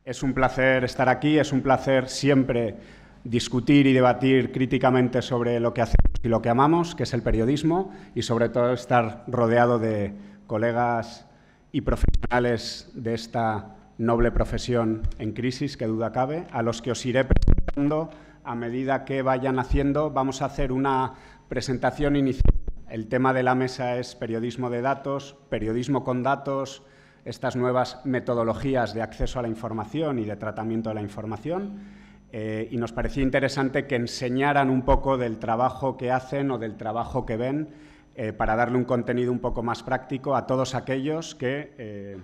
Es un placer estar aquí, es un placer siempre discutir y debatir críticamente sobre lo que hacemos y lo que amamos, que es el periodismo, y sobre todo estar rodeado de colegas y profesionales de esta noble profesión en crisis, que duda cabe, a los que os iré presentando a medida que vayan haciendo. Vamos a hacer una presentación inicial. El tema de la mesa es periodismo de datos, periodismo con datos, estas nuevas metodologías de acceso a la información y de tratamiento de la información, y nos parecía interesante que enseñaran un poco del trabajo que hacen o del trabajo que ven, para darle un contenido un poco más práctico a todos aquellos que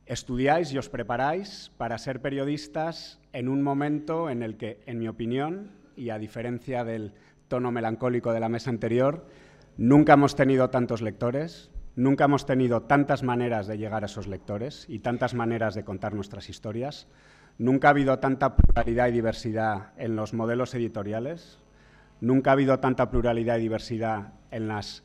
estudiáis y os preparáis para ser periodistas en un momento en el que, en mi opinión, y a diferencia del tono melancólico de la mesa anterior, nunca hemos tenido tantos lectores, nunca hemos tenido tantas maneras de llegar a esos lectores y tantas maneras de contar nuestras historias. Nunca ha habido tanta pluralidad y diversidad en los modelos editoriales. Nunca ha habido tanta pluralidad y diversidad en las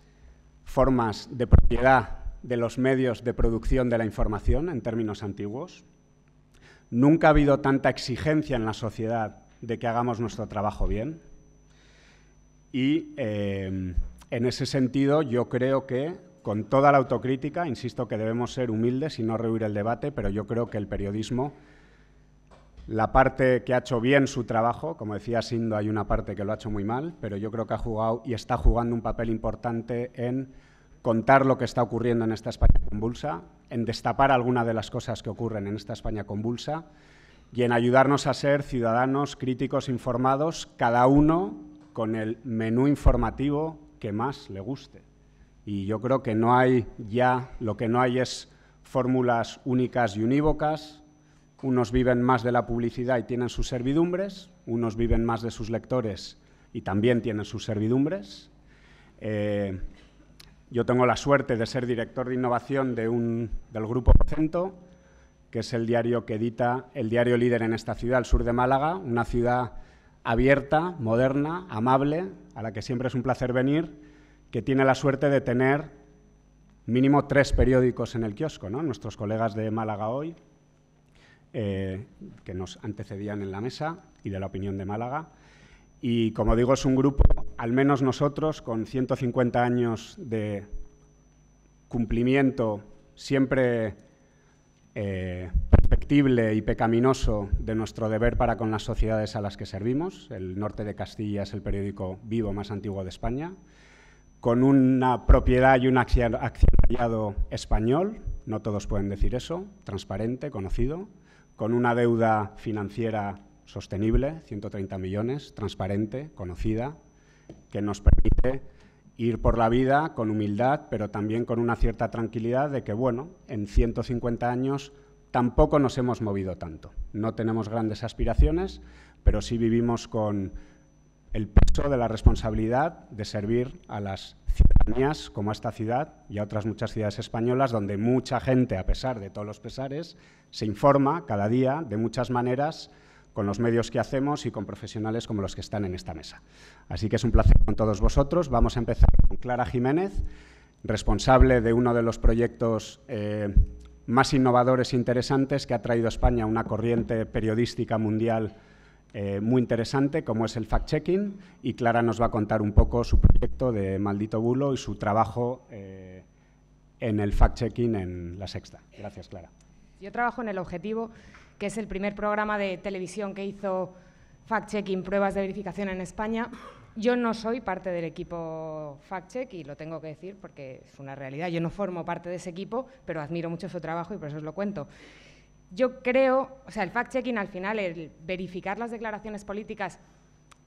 formas de propiedad de los medios de producción de la información, en términos antiguos. Nunca ha habido tanta exigencia en la sociedad de que hagamos nuestro trabajo bien. Y en ese sentido, yo creo que, con toda la autocrítica, insisto que debemos ser humildes y no rehuir el debate, pero yo creo que el periodismo, la parte que ha hecho bien su trabajo, como decía Sindo, hay una parte que lo ha hecho muy mal, pero yo creo que ha jugado y está jugando un papel importante en contar lo que está ocurriendo en esta España convulsa, en destapar algunas de las cosas que ocurren en esta España convulsa y en ayudarnos a ser ciudadanos críticos informados, cada uno con el menú informativo que más le guste. Y yo creo que no hay ya, lo que no hay es fórmulas únicas y unívocas. Unos viven más de la publicidad y tienen sus servidumbres, unos viven más de sus lectores y también tienen sus servidumbres. Yo tengo la suerte de ser director de innovación del Grupo Vocento, que es el diario que edita el diario líder en esta ciudad, al sur de Málaga, una ciudad abierta, moderna, amable, a la que siempre es un placer venir, que tiene la suerte de tener mínimo 3 periódicos en el kiosco, ¿no? Nuestros colegas de Málaga Hoy, que nos antecedían en la mesa, y de La Opinión de Málaga. Y, como digo, es un grupo, al menos nosotros, con 150 años de cumplimiento siempre perfectible y pecaminoso de nuestro deber para con las sociedades a las que servimos. El Norte de Castilla es el periódico vivo más antiguo de España, con una propiedad y un accionariado español, no todos pueden decir eso, transparente, conocido, con una deuda financiera sostenible, 130 millones, transparente, conocida, que nos permite ir por la vida con humildad, pero también con una cierta tranquilidad de que, bueno, en 150 años tampoco nos hemos movido tanto. No tenemos grandes aspiraciones, pero sí vivimos con el peso de la responsabilidad de servir a las ciudadanías como a esta ciudad y a otras muchas ciudades españolas, donde mucha gente, a pesar de todos los pesares, se informa cada día de muchas maneras con los medios que hacemos y con profesionales como los que están en esta mesa. Así que es un placer con todos vosotros. Vamos a empezar con Clara Jiménez, responsable de uno de los proyectos más innovadores e interesantes que ha traído a España una corriente periodística mundial muy interesante, como es el fact-checking, y Clara nos va a contar un poco su proyecto de Maldito Bulo y su trabajo en el fact-checking en La Sexta. Gracias, Clara. Yo trabajo en El Objetivo, que es el primer programa de televisión que hizo fact-checking, pruebas de verificación en España. Yo no soy parte del equipo fact-check y lo tengo que decir porque es una realidad. Yo no formo parte de ese equipo, pero admiro mucho su trabajo y por eso os lo cuento. Yo creo, o sea, el fact-checking al final, el verificar las declaraciones políticas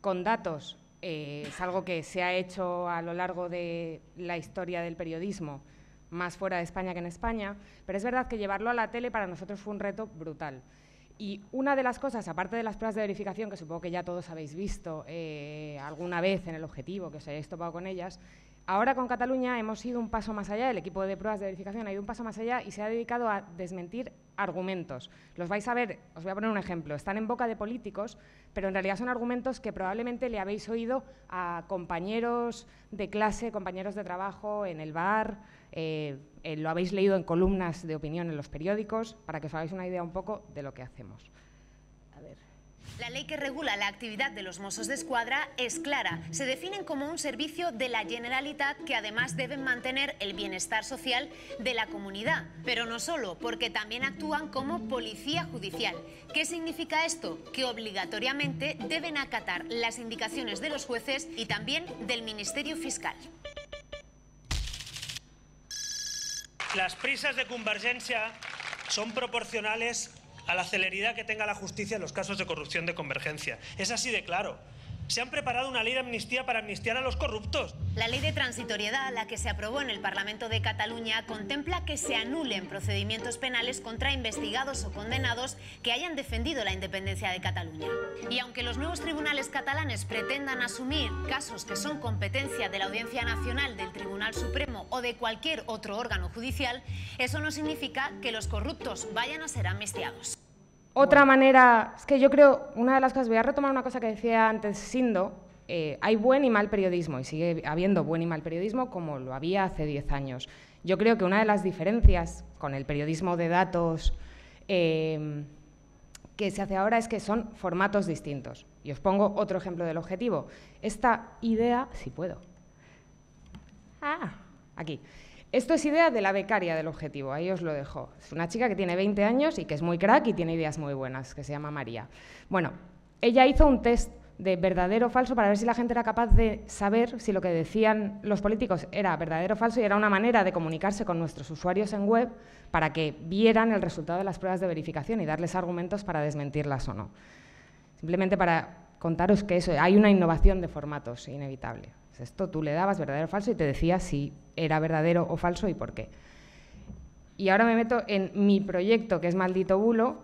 con datos, es algo que se ha hecho a lo largo de la historia del periodismo, más fuera de España que en España, pero es verdad que llevarlo a la tele para nosotros fue un reto brutal. Y una de las cosas, aparte de las pruebas de verificación, que supongo que ya todos habéis visto alguna vez en El Objetivo, que os hayáis topado con ellas, Ahora con Cataluña hemos ido un paso más allá, el equipo de pruebas de verificación ha ido un paso más allá y se ha dedicado a desmentir argumentos. Los vais a ver, os voy a poner un ejemplo, están en boca de políticos, pero en realidad son argumentos que probablemente le habéis oído a compañeros de clase, compañeros de trabajo, en el bar, lo habéis leído en columnas de opinión en los periódicos, para que os hagáis una idea un poco de lo que hacemos. A ver. La ley que regula la actividad de los Mossos d'Esquadra es clara. Se definen como un servicio de la Generalitat que además deben mantener el bienestar social de la comunidad. Pero no solo, porque también actúan como policía judicial. ¿Qué significa esto? Que obligatoriamente deben acatar las indicaciones de los jueces y también del Ministerio Fiscal. Las prisas de Convergencia son proporcionales a la celeridad que tenga la justicia en los casos de corrupción de Convergencia. Es así de claro. Se han preparado una ley de amnistía para amnistiar a los corruptos. La ley de transitoriedad, la que se aprobó en el Parlamento de Cataluña, contempla que se anulen procedimientos penales contra investigados o condenados que hayan defendido la independencia de Cataluña. Y aunque los nuevos tribunales catalanes pretendan asumir casos que son competencia de la Audiencia Nacional, del Tribunal Supremo o de cualquier otro órgano judicial, eso no significa que los corruptos vayan a ser amnistiados. Otra manera, es que yo creo, una de las cosas, voy a retomar una cosa que decía antes Sindo, hay buen y mal periodismo, y sigue habiendo buen y mal periodismo como lo había hace 10 años. Yo creo que una de las diferencias con el periodismo de datos que se hace ahora es que son formatos distintos. Y os pongo otro ejemplo del objetivo. Esta idea, si puedo, aquí. Esto es idea de la becaria del objetivo, ahí os lo dejo. Es una chica que tiene 20 años y que es muy crack y tiene ideas muy buenas, que se llama María. Bueno, ella hizo un test de verdadero o falso para ver si la gente era capaz de saber si lo que decían los políticos era verdadero o falso, y era una manera de comunicarse con nuestros usuarios en web para que vieran el resultado de las pruebas de verificación y darles argumentos para desmentirlas o no. Simplemente para contaros que eso, hay una innovación de formatos inevitable. Esto tú le dabas verdadero o falso y te decía si era verdadero o falso y por qué. Y ahora me meto en mi proyecto, que es Maldito Bulo,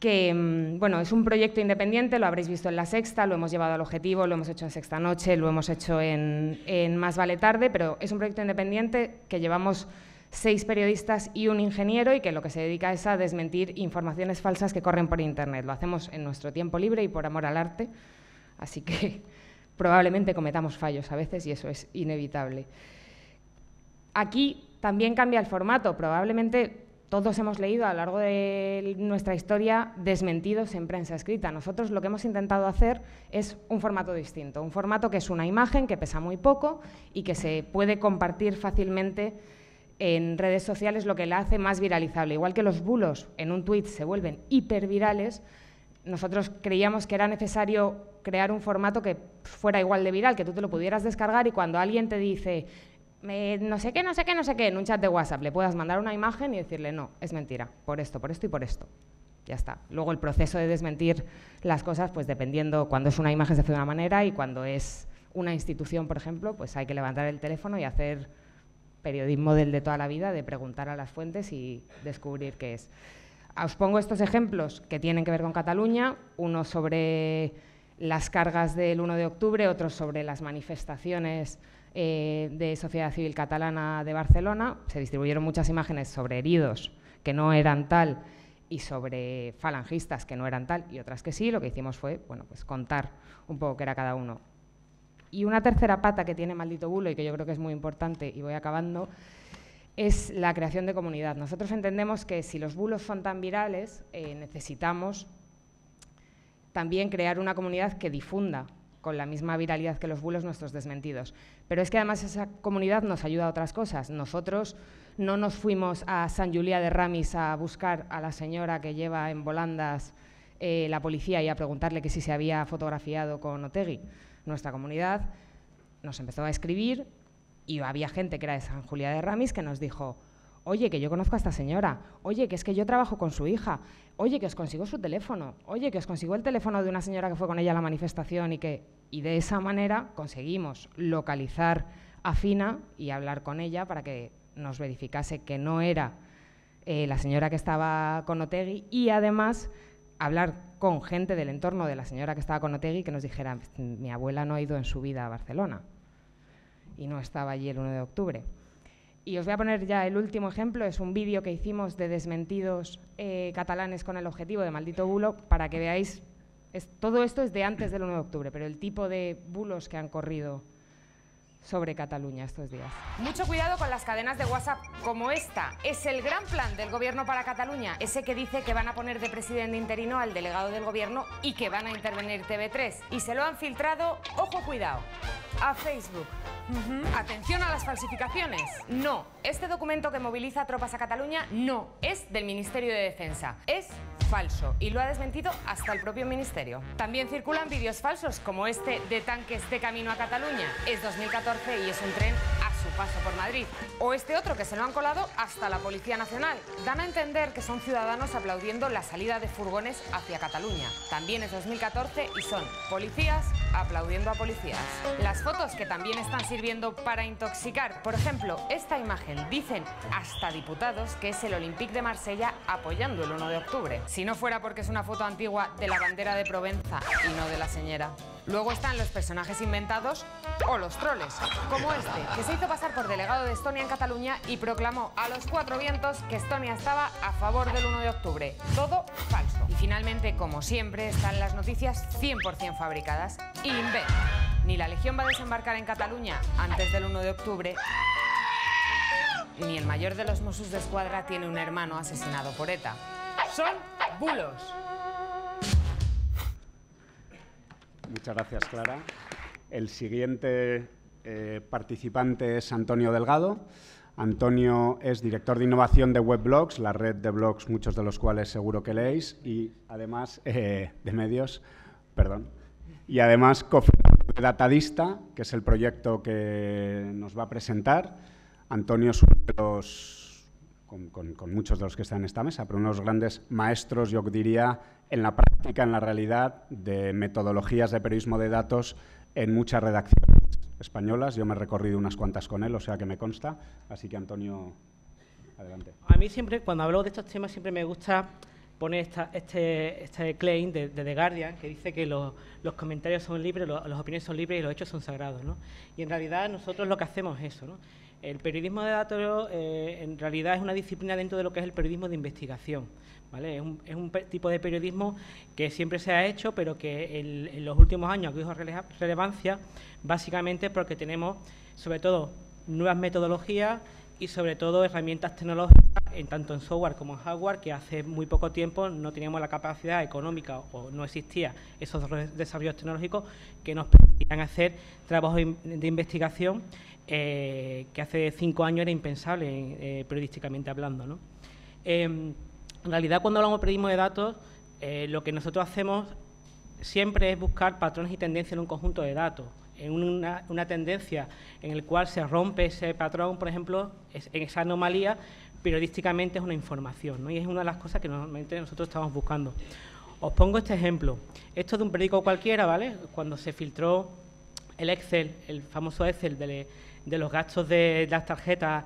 que bueno, es un proyecto independiente, lo habréis visto en La Sexta, lo hemos llevado al objetivo, lo hemos hecho en Sexta Noche, lo hemos hecho en Más Vale Tarde, pero es un proyecto independiente que llevamos 6 periodistas y un ingeniero, y que lo que se dedica es a desmentir informaciones falsas que corren por Internet. Lo hacemos en nuestro tiempo libre y por amor al arte, así que probablemente cometamos fallos a veces y eso es inevitable. Aquí también cambia el formato. Probablemente todos hemos leído a lo largo de nuestra historia desmentidos en prensa escrita. Nosotros lo que hemos intentado hacer es un formato distinto, un formato que es una imagen que pesa muy poco y que se puede compartir fácilmente en redes sociales, lo que la hace más viralizable. Igual que los bulos en un tuit se vuelven hipervirales, nosotros creíamos que era necesario crear un formato que fuera igual de viral, que tú te lo pudieras descargar y cuando alguien te dice no sé qué, no sé qué, no sé qué, en un chat de WhatsApp le puedas mandar una imagen y decirle no, es mentira, por esto y por esto. Ya está. Luego el proceso de desmentir las cosas, pues dependiendo, cuando es una imagen se hace de una manera y cuando es una institución, por ejemplo, pues hay que levantar el teléfono y hacer periodismo del de toda la vida, de preguntar a las fuentes y descubrir qué es. Os pongo estos ejemplos que tienen que ver con Cataluña, uno sobre las cargas del 1 de octubre, otro sobre las manifestaciones de Sociedad Civil Catalana de Barcelona. Se distribuyeron muchas imágenes sobre heridos que no eran tal y sobre falangistas que no eran tal y otras que sí. Lo que hicimos fue, bueno, pues contar un poco qué era cada uno. Y una tercera pata que tiene Maldito Bulo y que yo creo que es muy importante, y voy acabando, es la creación de comunidad. Nosotros entendemos que si los bulos son tan virales, necesitamos también crear una comunidad que difunda con la misma viralidad que los bulos nuestros desmentidos. Pero es que además esa comunidad nos ayuda a otras cosas. Nosotros no nos fuimos a Sant Julià de Ramis a buscar a la señora que lleva en volandas la policía y a preguntarle que si se había fotografiado con Otegi. Nuestra comunidad nos empezó a escribir y había gente que era de Sant Julià de Ramis que nos dijo: oye, que yo conozco a esta señora, oye, que es que yo trabajo con su hija, oye, que os consigo su teléfono, oye, que os consigo el teléfono de una señora que fue con ella a la manifestación y de esa manera conseguimos localizar a Fina y hablar con ella para que nos verificase que no era la señora que estaba con Otegi, y además hablar con gente del entorno de la señora que estaba con Otegi que nos dijera: mi abuela no ha ido en su vida a Barcelona. y no estaba allí el 1 de octubre. Y os voy a poner ya el último ejemplo, es un vídeo que hicimos de desmentidos catalanes con el objetivo de maldito bulo, para que veáis, todo esto es de antes del 1 de octubre, pero el tipo de bulos que han corrido sobre Cataluña estos días. Mucho cuidado con las cadenas de WhatsApp como esta. Es el gran plan del gobierno para Cataluña, ese que dice que van a poner de presidente interino al delegado del gobierno y que van a intervenir TV3. Y se lo han filtrado, ojo, cuidado, a Facebook. Atención a las falsificaciones. No, este documento que moviliza tropas a Cataluña no es del Ministerio de Defensa. Es falso y lo ha desmentido hasta el propio Ministerio. También circulan vídeos falsos como este de tanques de camino a Cataluña. Es 2014 y es un tren a su paso por Madrid. O este otro que se lo han colado hasta la Policía Nacional. Dan a entender que son ciudadanos aplaudiendo la salida de furgones hacia Cataluña. También es 2014 y son policías aplaudiendo a policías. Las fotos que también están sirviendo para intoxicar. Por ejemplo, esta imagen, dicen hasta diputados que es el Olympique de Marsella apoyando el 1 de octubre. Si no fuera porque es una foto antigua de la bandera de Provenza y no de la señora. Luego están los personajes inventados o los troles, como este, que se hizo pasar por delegado de Estonia en Cataluña y proclamó a los cuatro vientos que Estonia estaba a favor del 1 de octubre. Todo falso. Y finalmente, como siempre, están las noticias 100% fabricadas. Invent. Ni la Legión va a desembarcar en Cataluña antes del 1 de octubre, ni el mayor de los Mossos d'Esquadra tiene un hermano asesinado por ETA. Son bulos. Muchas gracias, Clara. El siguiente participante es Antonio Delgado. Antonio es director de innovación de Webblogs, la red de blogs, muchos de los cuales seguro que leéis, y además de medios, perdón, y además cofundador de Datadista, que es el proyecto que nos va a presentar. Antonio es uno de los, con muchos de los que están en esta mesa, pero uno de los grandes maestros, yo diría, en la práctica, en la realidad, de metodologías de periodismo de datos en muchas redacciones españolas. Yo me he recorrido unas cuantas con él, o sea que me consta. Así que, Antonio, adelante. A mí siempre, cuando hablo de estos temas, siempre me gusta poner este claim de The Guardian, que dice que los comentarios son libres, las opiniones son libres y los hechos son sagrados, ¿no? Y en realidad nosotros lo que hacemos es eso, ¿no? El periodismo de datos en realidad es una disciplina dentro de lo que es el periodismo de investigación, ¿vale? Es un tipo de periodismo que siempre se ha hecho, pero que en los últimos años ha cogido relevancia, básicamente porque tenemos, sobre todo, nuevas metodologías y, sobre todo, herramientas tecnológicas, tanto en software como en hardware, que hace muy poco tiempo no teníamos la capacidad económica o no existía esos desarrollos tecnológicos que nos permitían hacer trabajos de investigación que hace 5 años era impensable periodísticamente hablando, ¿no? En realidad, cuando hablamos de periodismo de datos, lo que nosotros hacemos siempre es buscar patrones y tendencias en un conjunto de datos, en una tendencia en el cual se rompe ese patrón, por ejemplo, en esa anomalía, periodísticamente es una información, ¿no? Y es una de las cosas que normalmente nosotros estamos buscando. Os pongo este ejemplo. Esto es de un periódico cualquiera, ¿vale? Cuando se filtró el Excel, el famoso Excel de los gastos de las tarjetas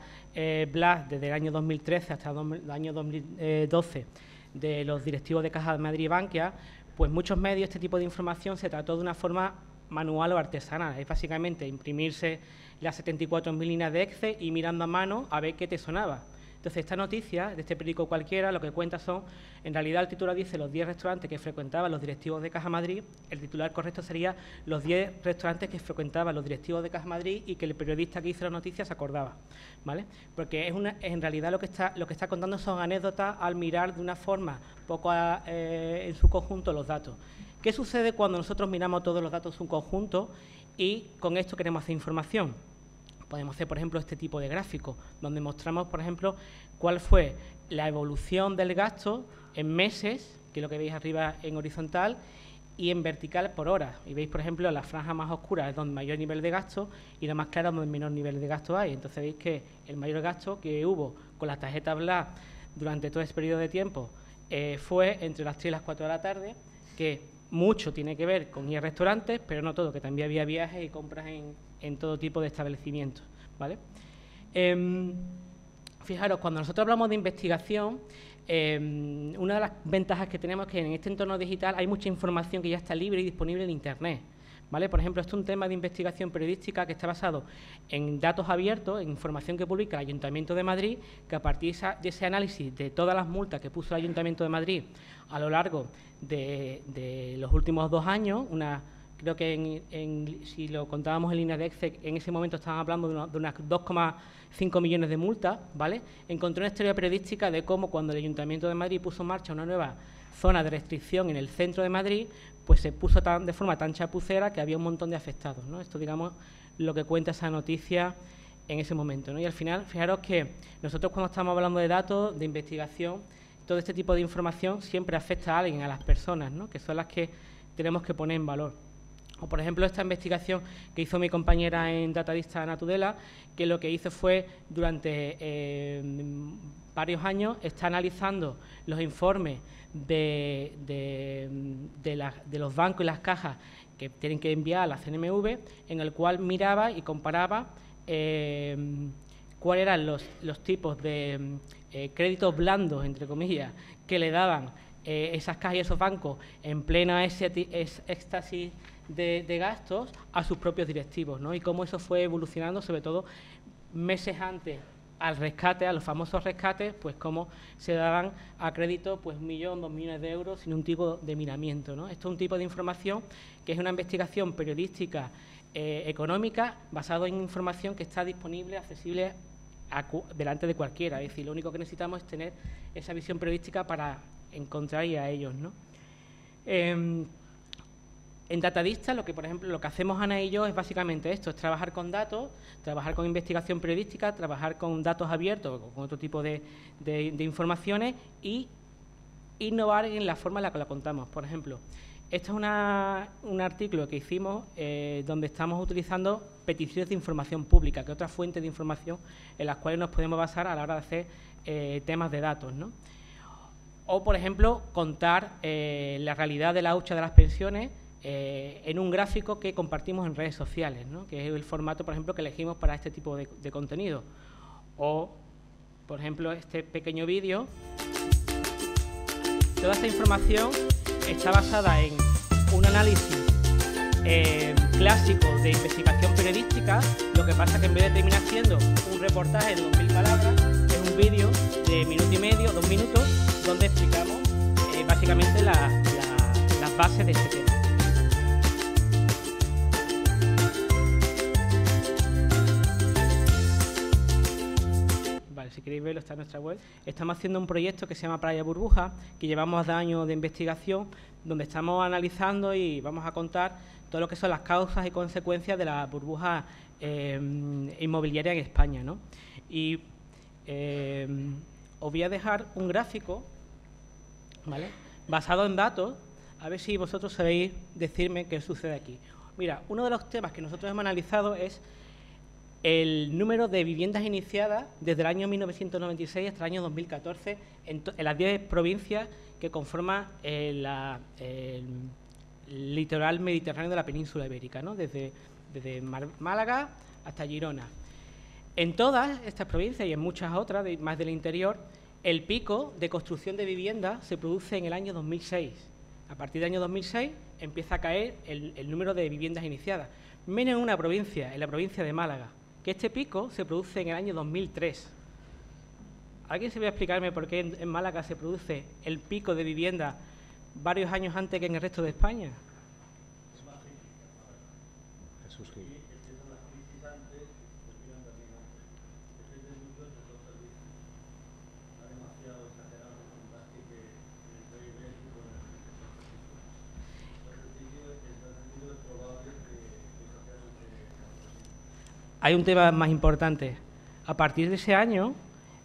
Black desde el año 2013 hasta el año 2012 de los directivos de Caja de Madrid y Bankia, pues muchos medios este tipo de información se trató de una forma manual o artesanal. Es básicamente imprimirse las 74.000 líneas de Excel y mirando a mano a ver qué te sonaba. Entonces, esta noticia de este periódico cualquiera lo que cuenta son, en realidad el titular dice los 10 restaurantes que frecuentaban los directivos de Caja Madrid, el titular correcto sería los 10 restaurantes que frecuentaban los directivos de Caja Madrid y que el periodista que hizo la noticia se acordaba, ¿vale? Porque en realidad lo que está contando son anécdotas al mirar de una forma poco en su conjunto los datos. ¿Qué sucede cuando nosotros miramos todos los datos en un conjunto y con esto queremos hacer información? Podemos hacer, por ejemplo, este tipo de gráfico, donde mostramos, por ejemplo, cuál fue la evolución del gasto en meses, que es lo que veis arriba en horizontal, y en vertical por horas. Y veis, por ejemplo, la franja más oscura es donde mayor nivel de gasto y la más clara donde menor nivel de gasto hay. Entonces veis que el mayor gasto que hubo con la tarjeta Black durante todo ese periodo de tiempo fue entre las 3 y las 4 de la tarde, que mucho tiene que ver con ir a restaurantes, pero no todo, que también había viajes y compras en todo tipo de establecimientos, ¿vale? Fijaros, cuando nosotros hablamos de investigación, una de las ventajas que tenemos es que en este entorno digital hay mucha información que ya está libre y disponible en Internet, ¿vale? Por ejemplo, esto es un tema de investigación periodística que está basado en datos abiertos, en información que publica el Ayuntamiento de Madrid, que a partir de ese análisis de todas las multas que puso el Ayuntamiento de Madrid a lo largo de los últimos 2 años, creo que si lo contábamos en línea de Excel, en ese momento estaban hablando de unas 2,5 millones de multas, ¿vale? Encontré una historia periodística de cómo cuando el Ayuntamiento de Madrid puso en marcha una nueva zona de restricción en el centro de Madrid, pues se puso de forma tan chapucera que había un montón de afectados, ¿no? Esto, digamos, lo que cuenta esa noticia en ese momento, ¿no? Y al final, fijaros que nosotros cuando estamos hablando de datos, de investigación, todo este tipo de información siempre afecta a alguien, a las personas, ¿no? Que son las que tenemos que poner en valor. O, por ejemplo, esta investigación que hizo mi compañera en Datadista, Ana Tudela, que lo que hizo fue, durante varios años, está analizando los informes de los bancos y las cajas que tienen que enviar a la CNMV, en el cual miraba y comparaba cuáles eran los tipos de créditos blandos, entre comillas, que le daban esas cajas y esos bancos en plena éxtasis de gastos a sus propios directivos, ¿no? Y cómo eso fue evolucionando, sobre todo meses antes al rescate, a los famosos rescates, pues cómo se daban a crédito pues 1 millón, 2 millones de euros sin un tipo de miramiento, ¿no? Esto es un tipo de información que es una investigación periodística económica basada en información que está disponible, accesible delante de cualquiera. Es decir, lo único que necesitamos es tener esa visión periodística para encontrar a ellos, ¿no? En Datadista, por ejemplo, lo que hacemos Ana y yo es básicamente esto, es trabajar con datos, trabajar con investigación periodística, trabajar con datos abiertos, con otro tipo de informaciones y innovar en la forma en la que lo contamos. Por ejemplo, este es un artículo que hicimos donde estamos utilizando peticiones de información pública, que es otra fuente de información en las cuales nos podemos basar a la hora de hacer temas de datos, ¿no? O, por ejemplo, contar la realidad de la hucha de las pensiones en un gráfico que compartimos en redes sociales, ¿no? Que es el formato, por ejemplo, que elegimos para este tipo de contenido. O, por ejemplo, este pequeño vídeo. Toda esta información está basada en un análisis clásico de investigación periodística. Lo que pasa es que en vez de terminar siendo un reportaje de 2000 palabras, es un vídeo de 1 minuto y medio, 2 minutos, donde explicamos básicamente las bases de este tema. Si queréis verlo, está en nuestra web. Estamos haciendo un proyecto que se llama Playa Burbuja, que llevamos 2 años de investigación, donde estamos analizando y vamos a contar todo lo que son las causas y consecuencias de la burbuja inmobiliaria en España, ¿no? Y os voy a dejar un gráfico, ¿vale?, basado en datos, a ver si vosotros sabéis decirme qué sucede aquí. Mira, uno de los temas que nosotros hemos analizado es el número de viviendas iniciadas desde el año 1996 hasta el año 2014 en las 10 provincias que conforman el litoral mediterráneo de la península ibérica, ¿no? Desde Málaga hasta Girona. En todas estas provincias y en muchas otras, más del interior, el pico de construcción de viviendas se produce en el año 2006. A partir del año 2006 empieza a caer el número de viviendas iniciadas. Menos en una provincia, en la provincia de Málaga, que este pico se produce en el año 2003. ¿Alguien se va a explicarme por qué en Málaga se produce el pico de vivienda varios años antes que en el resto de España? Jesús Gil. Hay un tema más importante. A partir de ese año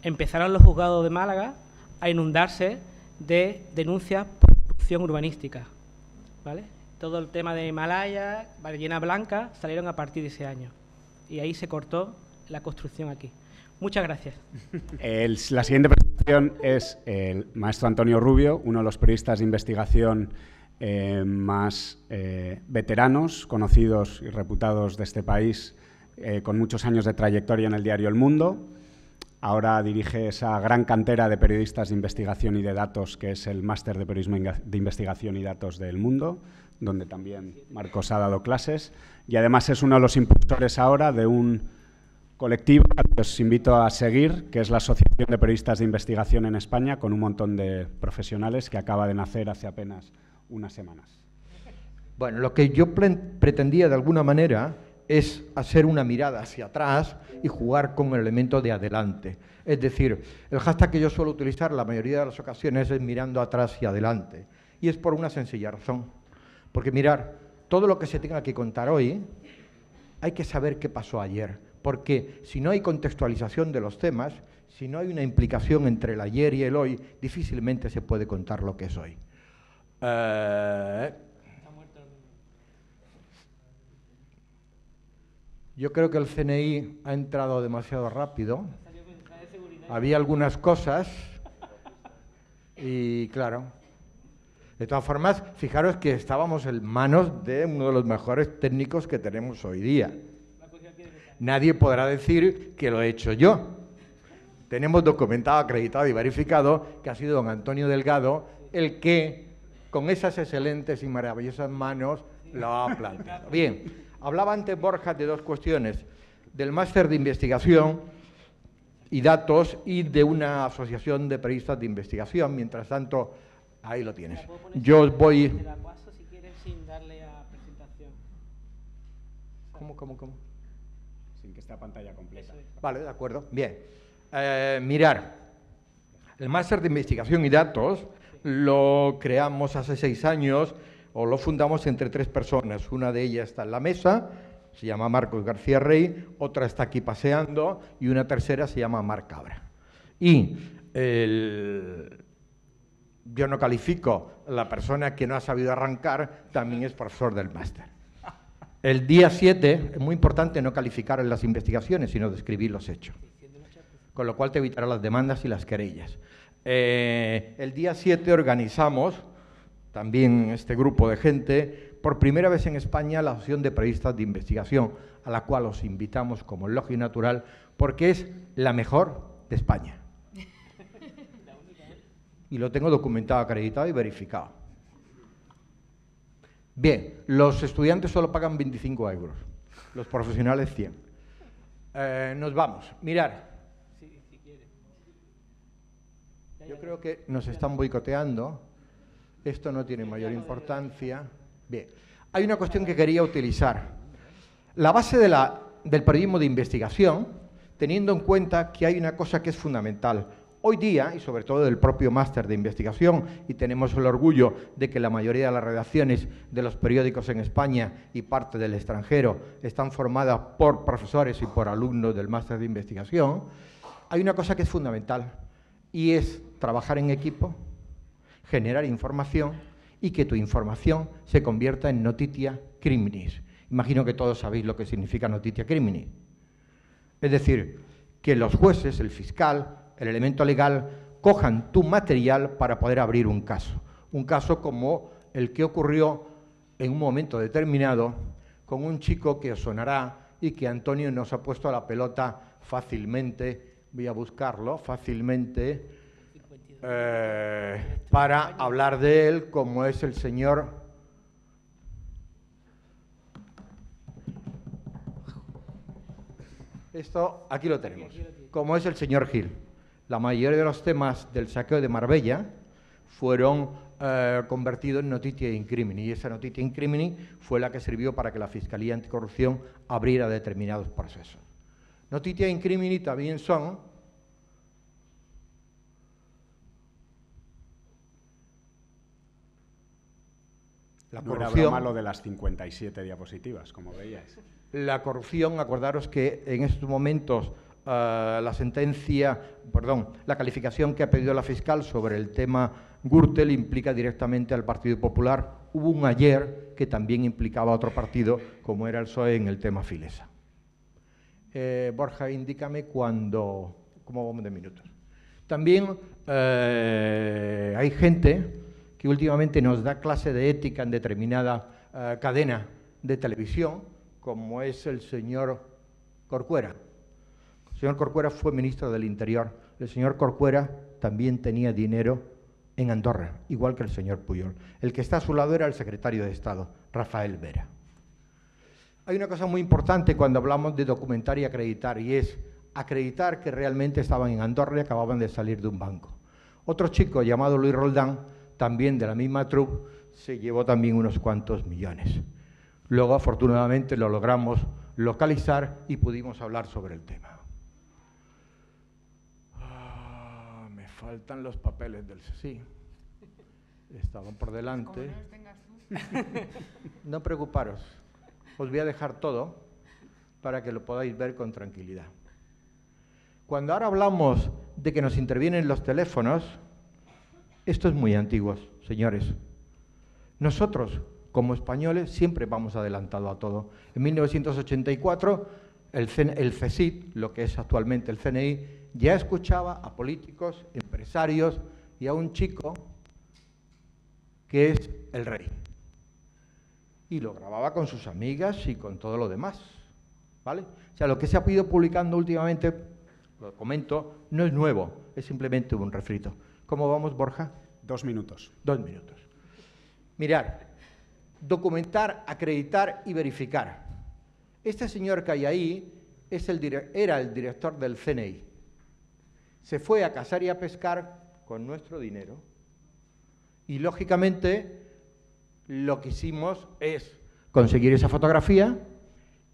empezaron los juzgados de Málaga a inundarse de denuncias por corrupción urbanística, ¿vale? Todo el tema de Himalaya, Ballena Blanca, salieron a partir de ese año. Y ahí se cortó la construcción aquí. Muchas gracias. La siguiente presentación es el maestro Antonio Rubio, uno de los periodistas de investigación más veteranos, conocidos y reputados de este país, con muchos años de trayectoria en el diario El Mundo. Ahora dirige esa gran cantera de periodistas de investigación y de datos, que es el Máster de Periodismo de Investigación y Datos del Mundo. donde también Marcos ha dado clases, y además es uno de los impulsores ahora de un colectivo que os invito a seguir, que es la Asociación de Periodistas de Investigación en España, con un montón de profesionales que acaba de nacer hace apenas unas semanas. Bueno, lo que yo pretendía de alguna manera es hacer una mirada hacia atrás y jugar con el elemento de adelante. Es decir, el hashtag que yo suelo utilizar la mayoría de las ocasiones es mirando atrás y adelante. Y es por una sencilla razón. Porque mirar, todo lo que se tenga que contar hoy, hay que saber qué pasó ayer. Porque si no hay contextualización de los temas, si no hay una implicación entre el ayer y el hoy, difícilmente se puede contar lo que es hoy. Yo creo que el CNI ha entrado demasiado rápido. Había algunas cosas y, claro, de todas formas, fijaros que estábamos en manos de uno de los mejores técnicos que tenemos hoy día. Nadie podrá decir que lo he hecho yo. Tenemos documentado, acreditado y verificado que ha sido don Antonio Delgado el que, con esas excelentes y maravillosas manos, lo ha planteado. Bien, hablaba antes Borja de dos cuestiones, del máster de investigación y datos y de una asociación de periodistas de investigación. Mientras tanto, ahí lo tienes. Yo os voy... Te la paso si quieres sin darle a presentación. ¿Cómo? Sin que esté a pantalla completa. Vale, de acuerdo. Bien. Mirar, el máster de investigación y datos lo creamos hace 6 años o lo fundamos entre 3 personas. Una de ellas está en la mesa, se llama Marcos García Rey, otra está aquí paseando y una tercera se llama Marc Cabra. Y yo no califico, la persona que no ha sabido arrancar también es profesor del máster. El día 7, es muy importante no calificar en las investigaciones, sino describir los hechos, con lo cual te evitará las demandas y las querellas. El día 7 organizamos, también este grupo de gente, por primera vez en España, la Asociación de Periodistas de Investigación, a la cual os invitamos como lógico y natural, porque es la mejor de España. Y lo tengo documentado, acreditado y verificado. Bien, los estudiantes solo pagan 25 euros, los profesionales 100. Nos vamos. Mirar. Yo creo que nos están boicoteando. Esto no tiene mayor importancia. Bien, hay una cuestión que quería utilizar. La base del periodismo de investigación, teniendo en cuenta que hay una cosa que es fundamental. Hoy día, y sobre todo del propio máster de investigación, y tenemos el orgullo de que la mayoría de las redacciones de los periódicos en España y parte del extranjero están formadas por profesores y por alumnos del máster de investigación, hay una cosa que es fundamental, y es trabajar en equipo, generar información y que tu información se convierta en notitia criminis. Imagino que todos sabéis lo que significa notitia criminis. Es decir, que los jueces, el fiscal, el elemento legal, cojan tu material para poder abrir un caso como el que ocurrió en un momento determinado con un chico que os sonará y que Antonio nos ha puesto a la pelota fácilmente, voy a buscarlo, fácilmente, para hablar de él, como es el señor... Esto, aquí lo tenemos, como es el señor Gil. La mayoría de los temas del saqueo de Marbella fueron convertidos en notitia in crimini, y esa notitia in crimini fue la que sirvió para que la Fiscalía Anticorrupción abriera determinados procesos. Notitia in crimini también son la corrupción. No era broma lo de las 57 diapositivas, como veíais. La corrupción, acordaros que en estos momentos la calificación que ha pedido la fiscal sobre el tema Gürtel implica directamente al Partido Popular. Hubo un ayer que también implicaba a otro partido, como era el PSOE en el tema Filesa. Borja, indícame cómo vamos de minutos. También hay gente que últimamente nos da clase de ética en determinada cadena de televisión, como es el señor Corcuera. El señor Corcuera fue ministro del Interior. El señor Corcuera también tenía dinero en Andorra, igual que el señor Pujol. El que está a su lado era el secretario de Estado, Rafael Vera. Hay una cosa muy importante cuando hablamos de documentar y acreditar, y es acreditar que realmente estaban en Andorra y acababan de salir de un banco. Otro chico llamado Luis Roldán, también de la misma troupe, se llevó también unos cuantos millones. Luego, afortunadamente, lo logramos localizar y pudimos hablar sobre el tema. Me faltan los papeles del CSI. Estaban por delante. Como no los tengas tú. No preocuparos, os voy a dejar todo para que lo podáis ver con tranquilidad. Cuando ahora hablamos de que nos intervienen los teléfonos, esto es muy antiguo, señores. Nosotros, como españoles, siempre vamos adelantado a todo. En 1984, el CSIC, lo que es actualmente el CNI, ya escuchaba a políticos, empresarios y a un chico que es el rey. Y lo grababa con sus amigas y con todo lo demás, ¿vale? O sea, lo que se ha ido publicando últimamente, lo comento, no es nuevo, es simplemente un refrito. ¿Cómo vamos, Borja? 2 minutos. 2 minutos. Mirad, documentar, acreditar y verificar. Este señor que hay ahí era el director del CNI. Se fue a cazar y a pescar con nuestro dinero y, lógicamente, lo que hicimos es conseguir esa fotografía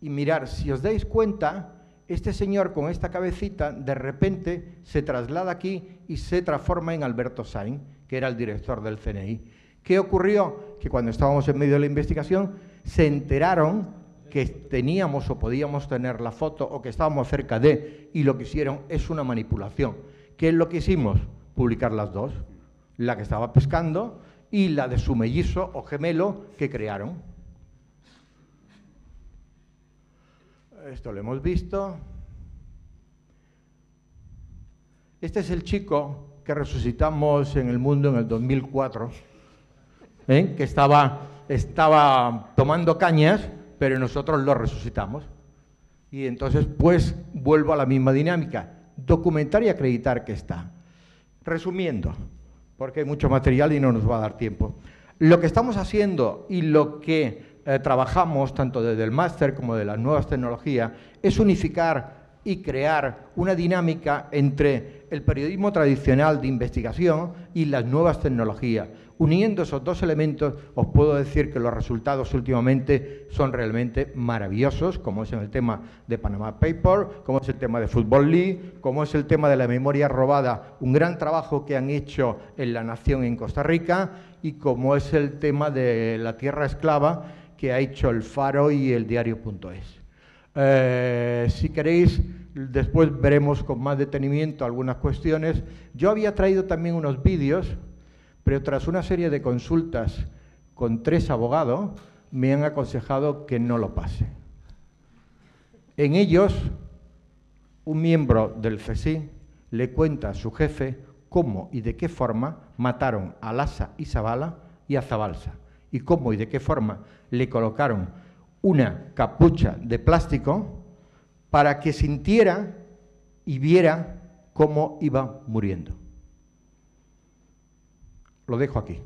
y mirar, si os dais cuenta, este señor con esta cabecita de repente se traslada aquí y se transforma en Alberto Sainz, que era el director del CNI. ¿Qué ocurrió? Que cuando estábamos en medio de la investigación se enteraron que teníamos o podíamos tener la foto o que estábamos cerca de, y lo que hicieron es una manipulación. ¿Qué es lo que hicimos? Publicar las dos, la que estaba pescando y la de su mellizo o gemelo que crearon. Esto lo hemos visto. Este es el chico que resucitamos en El Mundo en el 2004, que estaba tomando cañas, pero nosotros lo resucitamos. Y entonces, pues, vuelvo a la misma dinámica, documentar y acreditar que está. Resumiendo, porque hay mucho material y no nos va a dar tiempo. Lo que estamos haciendo y lo que trabajamos, tanto desde el máster como de las nuevas tecnologías, es unificar y crear una dinámica entre el periodismo tradicional de investigación y las nuevas tecnologías. Uniendo esos dos elementos, os puedo decir que los resultados últimamente son realmente maravillosos, como es en el tema de Panama Papers, como es el tema de Football League, como es el tema de la memoria robada, un gran trabajo que han hecho en La Nación en Costa Rica, y como es el tema de la tierra esclava que ha hecho El Faro y el Diario.es. Si queréis, después veremos con más detenimiento algunas cuestiones. Yo había traído también unos vídeos, pero tras una serie de consultas con 3 abogados, me han aconsejado que no lo pase. En ellos, un miembro del CSI le cuenta a su jefe cómo y de qué forma mataron a Lassa y Zavala y a Zabalza, y cómo y de qué forma le colocaron una capucha de plástico para que sintiera y viera cómo iba muriendo. Lo dejo aquí.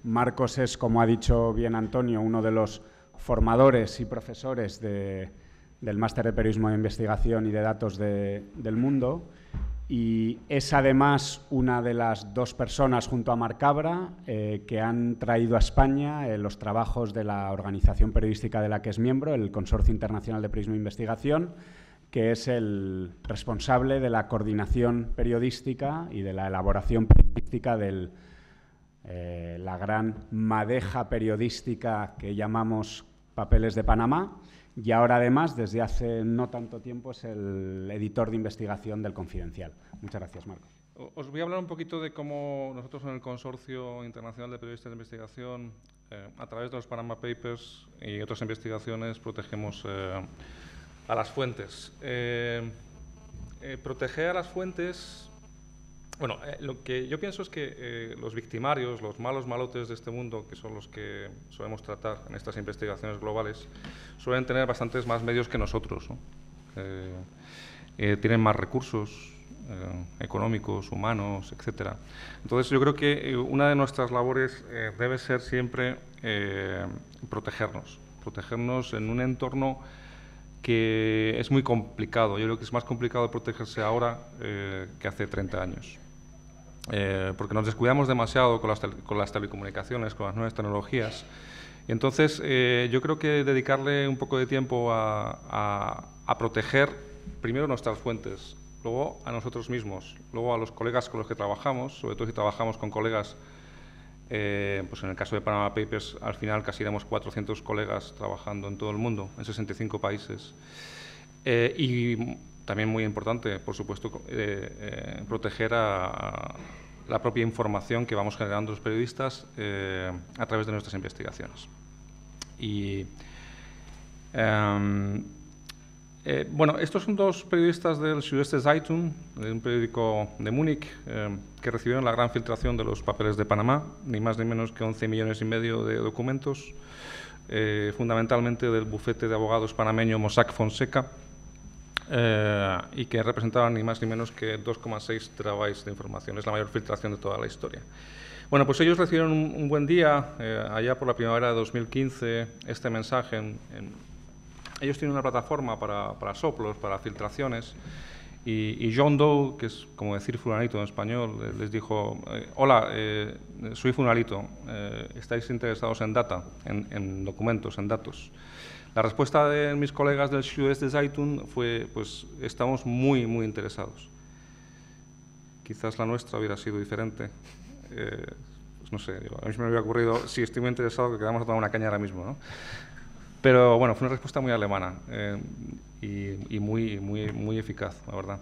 Marcos es, como ha dicho bien Antonio, uno de los formadores y profesores del Máster de Periodismo de Investigación y de Datos del Mundo, y es además una de las 2 personas, junto a Marc Cabra, que han traído a España los trabajos de la organización periodística de la que es miembro, el Consorcio Internacional de Periodismo de Investigación, que es el responsable de la coordinación periodística y de la elaboración periodística de la gran madeja periodística que llamamos Papeles de Panamá, y ahora además, desde hace no tanto tiempo, es el editor de investigación del Confidencial. Muchas gracias, Marcos. Os voy a hablar un poquito de cómo nosotros en el Consorcio Internacional de Periodistas de Investigación, a través de los Panama Papers y otras investigaciones, protegemos a las fuentes. Proteger a las fuentes... Bueno, lo que yo pienso es que los victimarios, los malos malotes de este mundo, que son los que solemos tratar en estas investigaciones globales, suelen tener bastantes más medios que nosotros, ¿no? Tienen más recursos, económicos, humanos, etc. Entonces, yo creo que una de nuestras labores debe ser siempre protegernos en un entorno que es muy complicado. Yo creo que es más complicado protegerse ahora que hace 30 años. Porque nos descuidamos demasiado con las telecomunicaciones, con las nuevas tecnologías. Y entonces, yo creo que dedicarle un poco de tiempo a proteger primero nuestras fuentes, luego a nosotros mismos, luego a los colegas con los que trabajamos, sobre todo si trabajamos con colegas, pues en el caso de Panama Papers, al final casi éramos 400 colegas trabajando en todo el mundo, en 65 países. Y también muy importante, por supuesto, proteger a la propia información que vamos generando los periodistas a través de nuestras investigaciones. Y bueno, estos son dos periodistas del Süddeutsche Zeitung, de un periódico de Múnich, que recibieron la gran filtración de los papeles de Panamá, ni más ni menos que 11,5 millones de documentos, fundamentalmente del bufete de abogados panameño Mossack Fonseca, y que representaban ni más ni menos que 2,6 terabytes de información. Es la mayor filtración de toda la historia. Bueno, pues ellos recibieron un buen día, allá por la primavera de 2015, este mensaje. Ellos tienen una plataforma para soplos, para filtraciones, y John Doe, que es como decir fulanito en español, les dijo: hola, soy fulanito, ¿estáis interesados en data, en documentos, en datos? La respuesta de mis colegas del Süddeutsche Zeitung fue: pues estamos muy, muy interesados. Quizás la nuestra hubiera sido diferente. Pues no sé, a mí se me había ocurrido: si estoy muy interesado, que quedamos a tomar una caña ahora mismo, ¿no? Pero bueno, fue una respuesta muy alemana y muy eficaz, la verdad.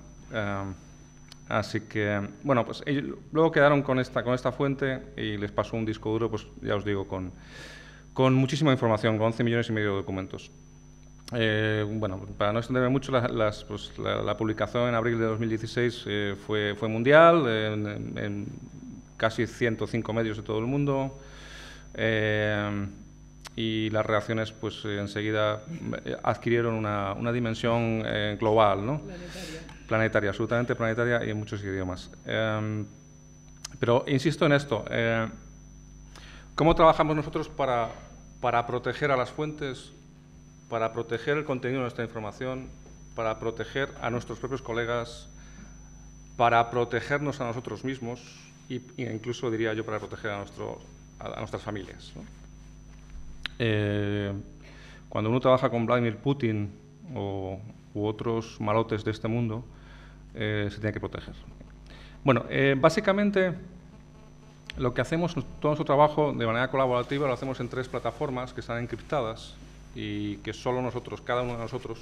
Así que, bueno, pues ellos luego quedaron con esta fuente y les pasó un disco duro, pues ya os digo, con muchísima información, con 11,5 millones de documentos. Bueno, para no extenderme mucho, la publicación en abril de 2016 fue mundial, en casi 105 medios de todo el mundo. Y las reacciones pues enseguida adquirieron una dimensión global, ¿no? Planetaria, absolutamente planetaria, y en muchos idiomas. Pero insisto en esto, ¿cómo trabajamos nosotros para proteger a las fuentes, para proteger el contenido de nuestra información, para proteger a nuestros propios colegas, para protegernos a nosotros mismos e incluso, diría yo, para proteger a nuestras familias, ¿no? Cuando uno trabaja con Vladimir Putin u otros malotes de este mundo, se tiene que proteger. Bueno, básicamente lo que hacemos, todo nuestro trabajo de manera colaborativa lo hacemos en 3 plataformas que están encriptadas y que solo nosotros, cada uno de nosotros,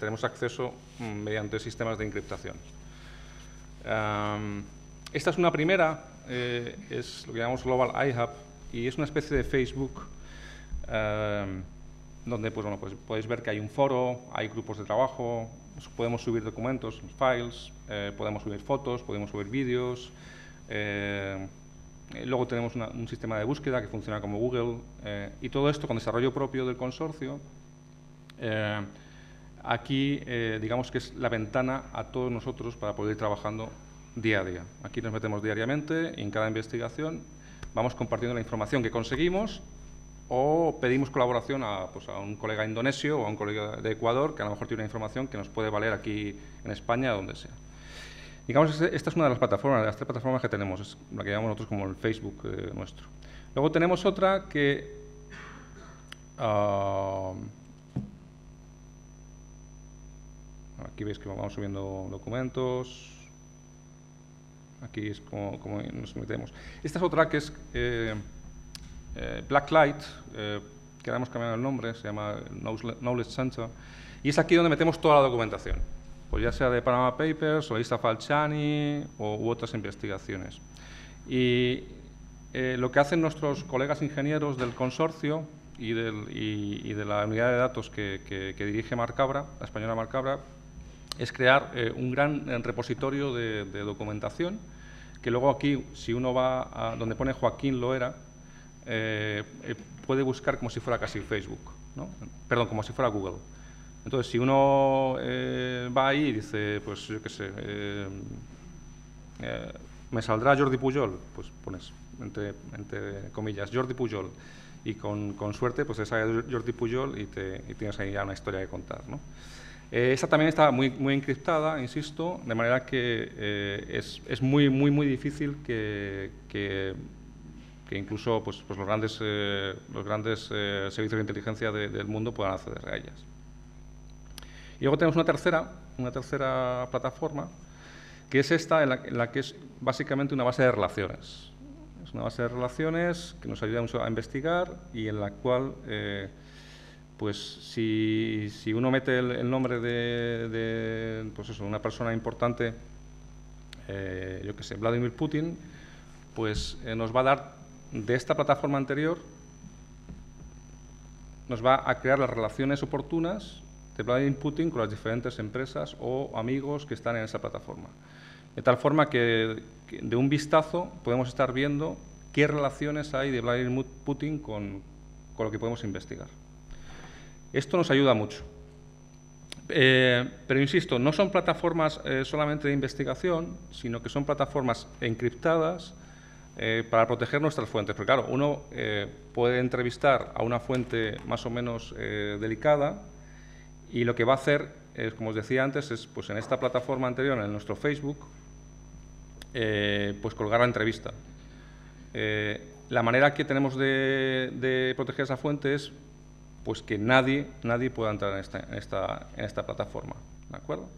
tenemos acceso mediante sistemas de encriptación. Esta es una primera, es lo que llamamos Global iHub, y es una especie de Facebook donde pues podéis ver que hay un foro, hay grupos de trabajo, podemos subir documentos, files, podemos subir fotos, podemos subir vídeos. Luego tenemos un sistema de búsqueda que funciona como Google, y todo esto con desarrollo propio del consorcio. Aquí, digamos que es la ventana a todos nosotros para poder ir trabajando día a día. Aquí nos metemos diariamente y en cada investigación vamos compartiendo la información que conseguimos, o pedimos colaboración a un colega indonesio o a un colega de Ecuador que a lo mejor tiene una información que nos puede valer aquí en España o donde sea. Digamos, esta es una de las plataformas, de las 3 plataformas que tenemos, es la que llamamos nosotros como el Facebook nuestro. Luego tenemos otra que aquí veis que vamos subiendo documentos. Aquí es como nos metemos. Esta es otra que es Blacklight, que ahora hemos cambiado el nombre, se llama Knowledge Center, y es aquí donde metemos toda la documentación, pues ya sea de Panama Papers, o la lista Falciani u otras investigaciones. Y lo que hacen nuestros colegas ingenieros del consorcio y de la unidad de datos que dirige Marc Cabra, la española Marc Cabra, es crear un gran repositorio de documentación, que luego aquí, si uno va a donde pone Joaquín Loera, puede buscar como si fuera casi Facebook, ¿no? Perdón, como si fuera Google. Entonces, si uno va ahí y dice, pues yo qué sé, me saldrá Jordi Pujol, pues pones entre comillas Jordi Pujol, y con suerte pues te sale Jordi Pujol y tienes ahí ya una historia que contar, ¿no? Esta también está muy encriptada, insisto, de manera que es muy difícil que incluso pues los grandes servicios de inteligencia del mundo puedan acceder a ellas. Y luego tenemos una tercera plataforma, que es esta, en la que es básicamente una base de relaciones. Es una base de relaciones que nos ayuda mucho a investigar y en la cual, pues si uno mete el nombre de pues eso, una persona importante, yo qué sé, Vladimir Putin, pues nos va a dar de esta plataforma anterior, nos va a crear las relaciones oportunas de Vladimir Putin con las diferentes empresas o amigos que están en esa plataforma. De tal forma que de un vistazo podemos estar viendo qué relaciones hay de Vladimir Putin con lo que podemos investigar. Esto nos ayuda mucho. Pero insisto, no son plataformas solamente de investigación, sino que son plataformas encriptadas para proteger nuestras fuentes. Porque claro, uno puede entrevistar a una fuente más o menos delicada y lo que va a hacer, como os decía antes, es pues en esta plataforma anterior, en nuestro Facebook, pues colgar la entrevista. La manera que tenemos de proteger esa fuente es pues que nadie pueda entrar en esta plataforma, ¿de acuerdo?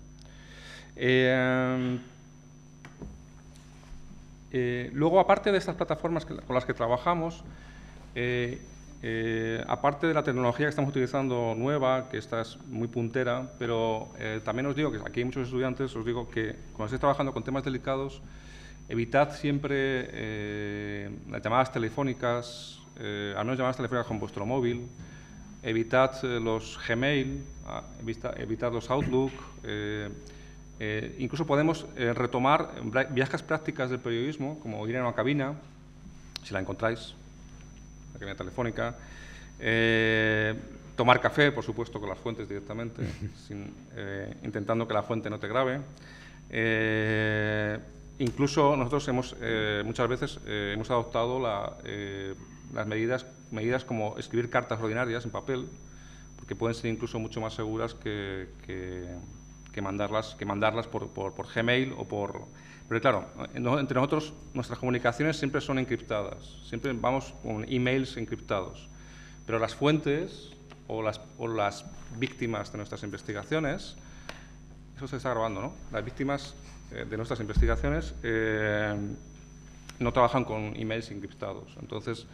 Luego, aparte de estas plataformas con las que trabajamos, aparte de la tecnología que estamos utilizando nueva, que esta es muy puntera, pero también os digo que aquí hay muchos estudiantes, os digo que cuando estéis trabajando con temas delicados, evitad siempre las llamadas telefónicas, al menos llamadas telefónicas con vuestro móvil, evitad los Gmail, evitad los Outlook, incluso podemos retomar viejas prácticas del periodismo, como ir a una cabina, si la encontráis, la cabina telefónica, tomar café, por supuesto, con las fuentes directamente, intentando que la fuente no te grabe. Incluso nosotros muchas veces hemos adoptado las medidas como escribir cartas ordinarias en papel, porque pueden ser incluso mucho más seguras que mandarlas por Gmail o por... Pero claro, entre nosotros nuestras comunicaciones siempre son encriptadas, siempre vamos con emails encriptados, pero las fuentes o las víctimas de nuestras investigaciones, eso se está grabando, ¿no? Las víctimas de nuestras investigaciones no trabajan con emails encriptados. Entonces,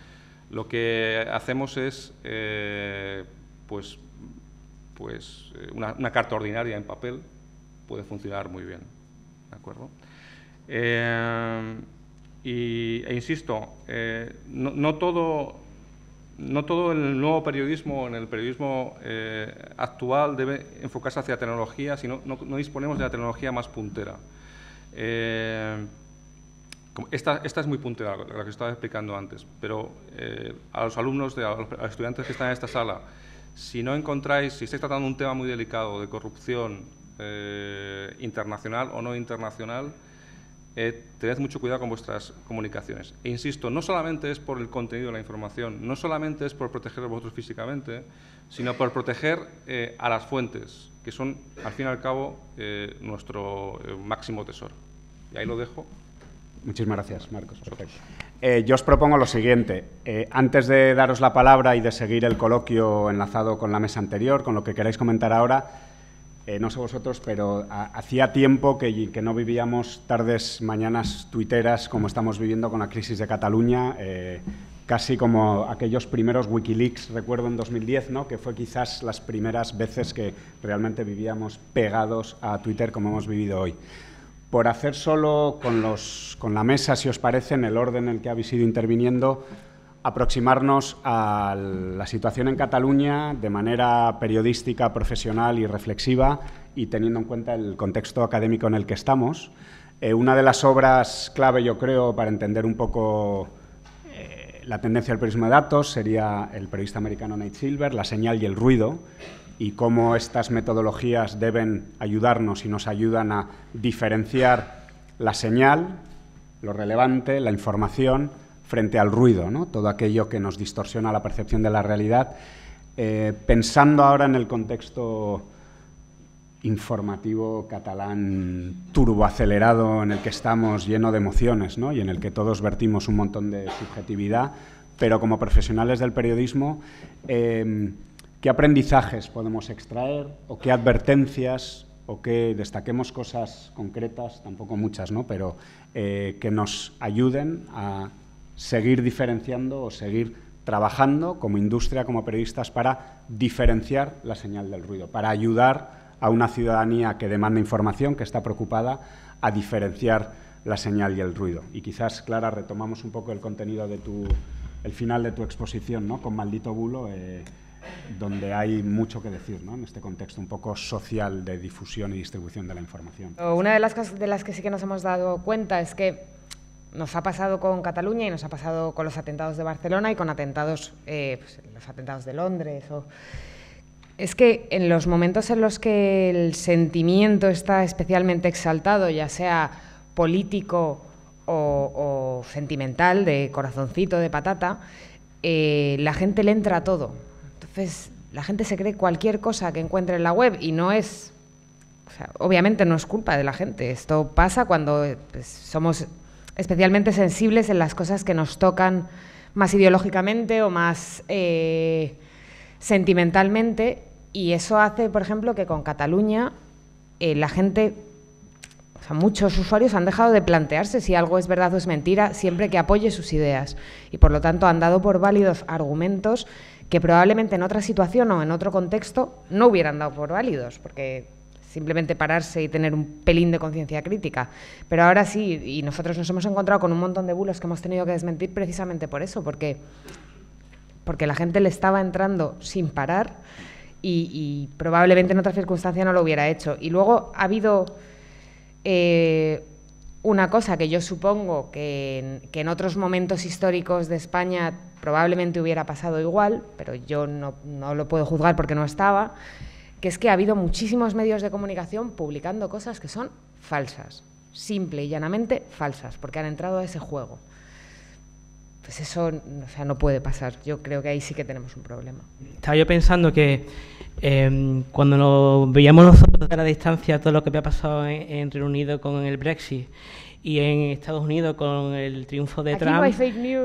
lo que hacemos es una carta ordinaria en papel puede funcionar muy bien, ¿de acuerdo? Insisto, no todo el nuevo periodismo, en el periodismo actual, debe enfocarse hacia tecnología, sino no disponemos de la tecnología más puntera. Esta es muy puntera, la que estaba explicando antes, pero a los alumnos, a los estudiantes que están en esta sala, si estáis tratando un tema muy delicado de corrupción internacional o no internacional, tened mucho cuidado con vuestras comunicaciones. E insisto, no solamente es por el contenido de la información, no solamente es por protegeros vosotros físicamente, sino por proteger a las fuentes, que son, al fin y al cabo, nuestro máximo tesoro. Y ahí lo dejo. Muchísimas gracias, Marcos. Perfecto. Yo os propongo lo siguiente. Antes de daros la palabra y de seguir el coloquio enlazado con la mesa anterior, con lo que queráis comentar ahora, no sé vosotros, pero hacía tiempo que no vivíamos tardes, mañanas tuiteras como estamos viviendo con la crisis de Cataluña, casi como aquellos primeros Wikileaks, recuerdo en 2010, ¿no? Que fue quizás las primeras veces que realmente vivíamos pegados a Twitter como hemos vivido hoy. Por hacer solo con la mesa, si os parece, en el orden en el que habéis ido interviniendo, aproximarnos a la situación en Cataluña de manera periodística, profesional y reflexiva y teniendo en cuenta el contexto académico en el que estamos. Una de las obras clave, yo creo, para entender un poco la tendencia del periodismo de datos sería el periodista americano Nate Silver, La señal y el ruido, y cómo estas metodologías deben ayudarnos y nos ayudan a diferenciar la señal, lo relevante, la información, frente al ruido, ¿no? Todo aquello que nos distorsiona la percepción de la realidad. Pensando ahora en el contexto informativo catalán turboacelerado en el que estamos, lleno de emociones, ¿no? Y en el que todos vertimos un montón de subjetividad, pero como profesionales del periodismo, ¿qué aprendizajes podemos extraer o qué advertencias o que destaquemos cosas concretas, tampoco muchas, ¿no? Pero que nos ayuden a seguir diferenciando o seguir trabajando como industria, como periodistas, para diferenciar la señal del ruido, para ayudar a una ciudadanía que demanda información, que está preocupada, a diferenciar la señal y el ruido. Y quizás, Clara, retomamos un poco el contenido de el final de tu exposición, ¿no? Con Maldito Bulo, donde hay mucho que decir, ¿no? En este contexto un poco social de difusión y distribución de la información. Una de las cosas de las que sí que nos hemos dado cuenta es que nos ha pasado con Cataluña y nos ha pasado con los atentados de Barcelona y con atentados, pues, los atentados de Londres. Es que en los momentos en los que el sentimiento está especialmente exaltado, ya sea político o sentimental, de corazoncito, de patata, la gente le entra a todo. Entonces, la gente se cree cualquier cosa que encuentre en la web y no es... O sea, obviamente no es culpa de la gente. Esto pasa cuando pues, somos especialmente sensibles en las cosas que nos tocan más ideológicamente o más sentimentalmente, y eso hace, por ejemplo, que con Cataluña la gente, o sea, muchos usuarios han dejado de plantearse si algo es verdad o es mentira siempre que apoye sus ideas, y por lo tanto han dado por válidos argumentos que probablemente en otra situación o en otro contexto no hubieran dado por válidos, porque simplemente pararse y tener un pelín de conciencia crítica. Pero ahora sí, y nosotros nos hemos encontrado con un montón de bulos que hemos tenido que desmentir precisamente por eso, porque la gente le estaba entrando sin parar y probablemente en otra circunstancia no lo hubiera hecho. Y luego ha habido una cosa que yo supongo que en otros momentos históricos de España probablemente hubiera pasado igual, pero yo no lo puedo juzgar porque no estaba, que es que ha habido muchísimos medios de comunicación publicando cosas que son falsas, simple y llanamente falsas, porque han entrado a ese juego. Pues eso, o sea, no puede pasar. Yo creo que ahí sí que tenemos un problema. Estaba yo pensando que cuando nos veíamos nosotros de la distancia todo lo que había pasado en Reino Unido con el Brexit y en Estados Unidos con el triunfo de Trump,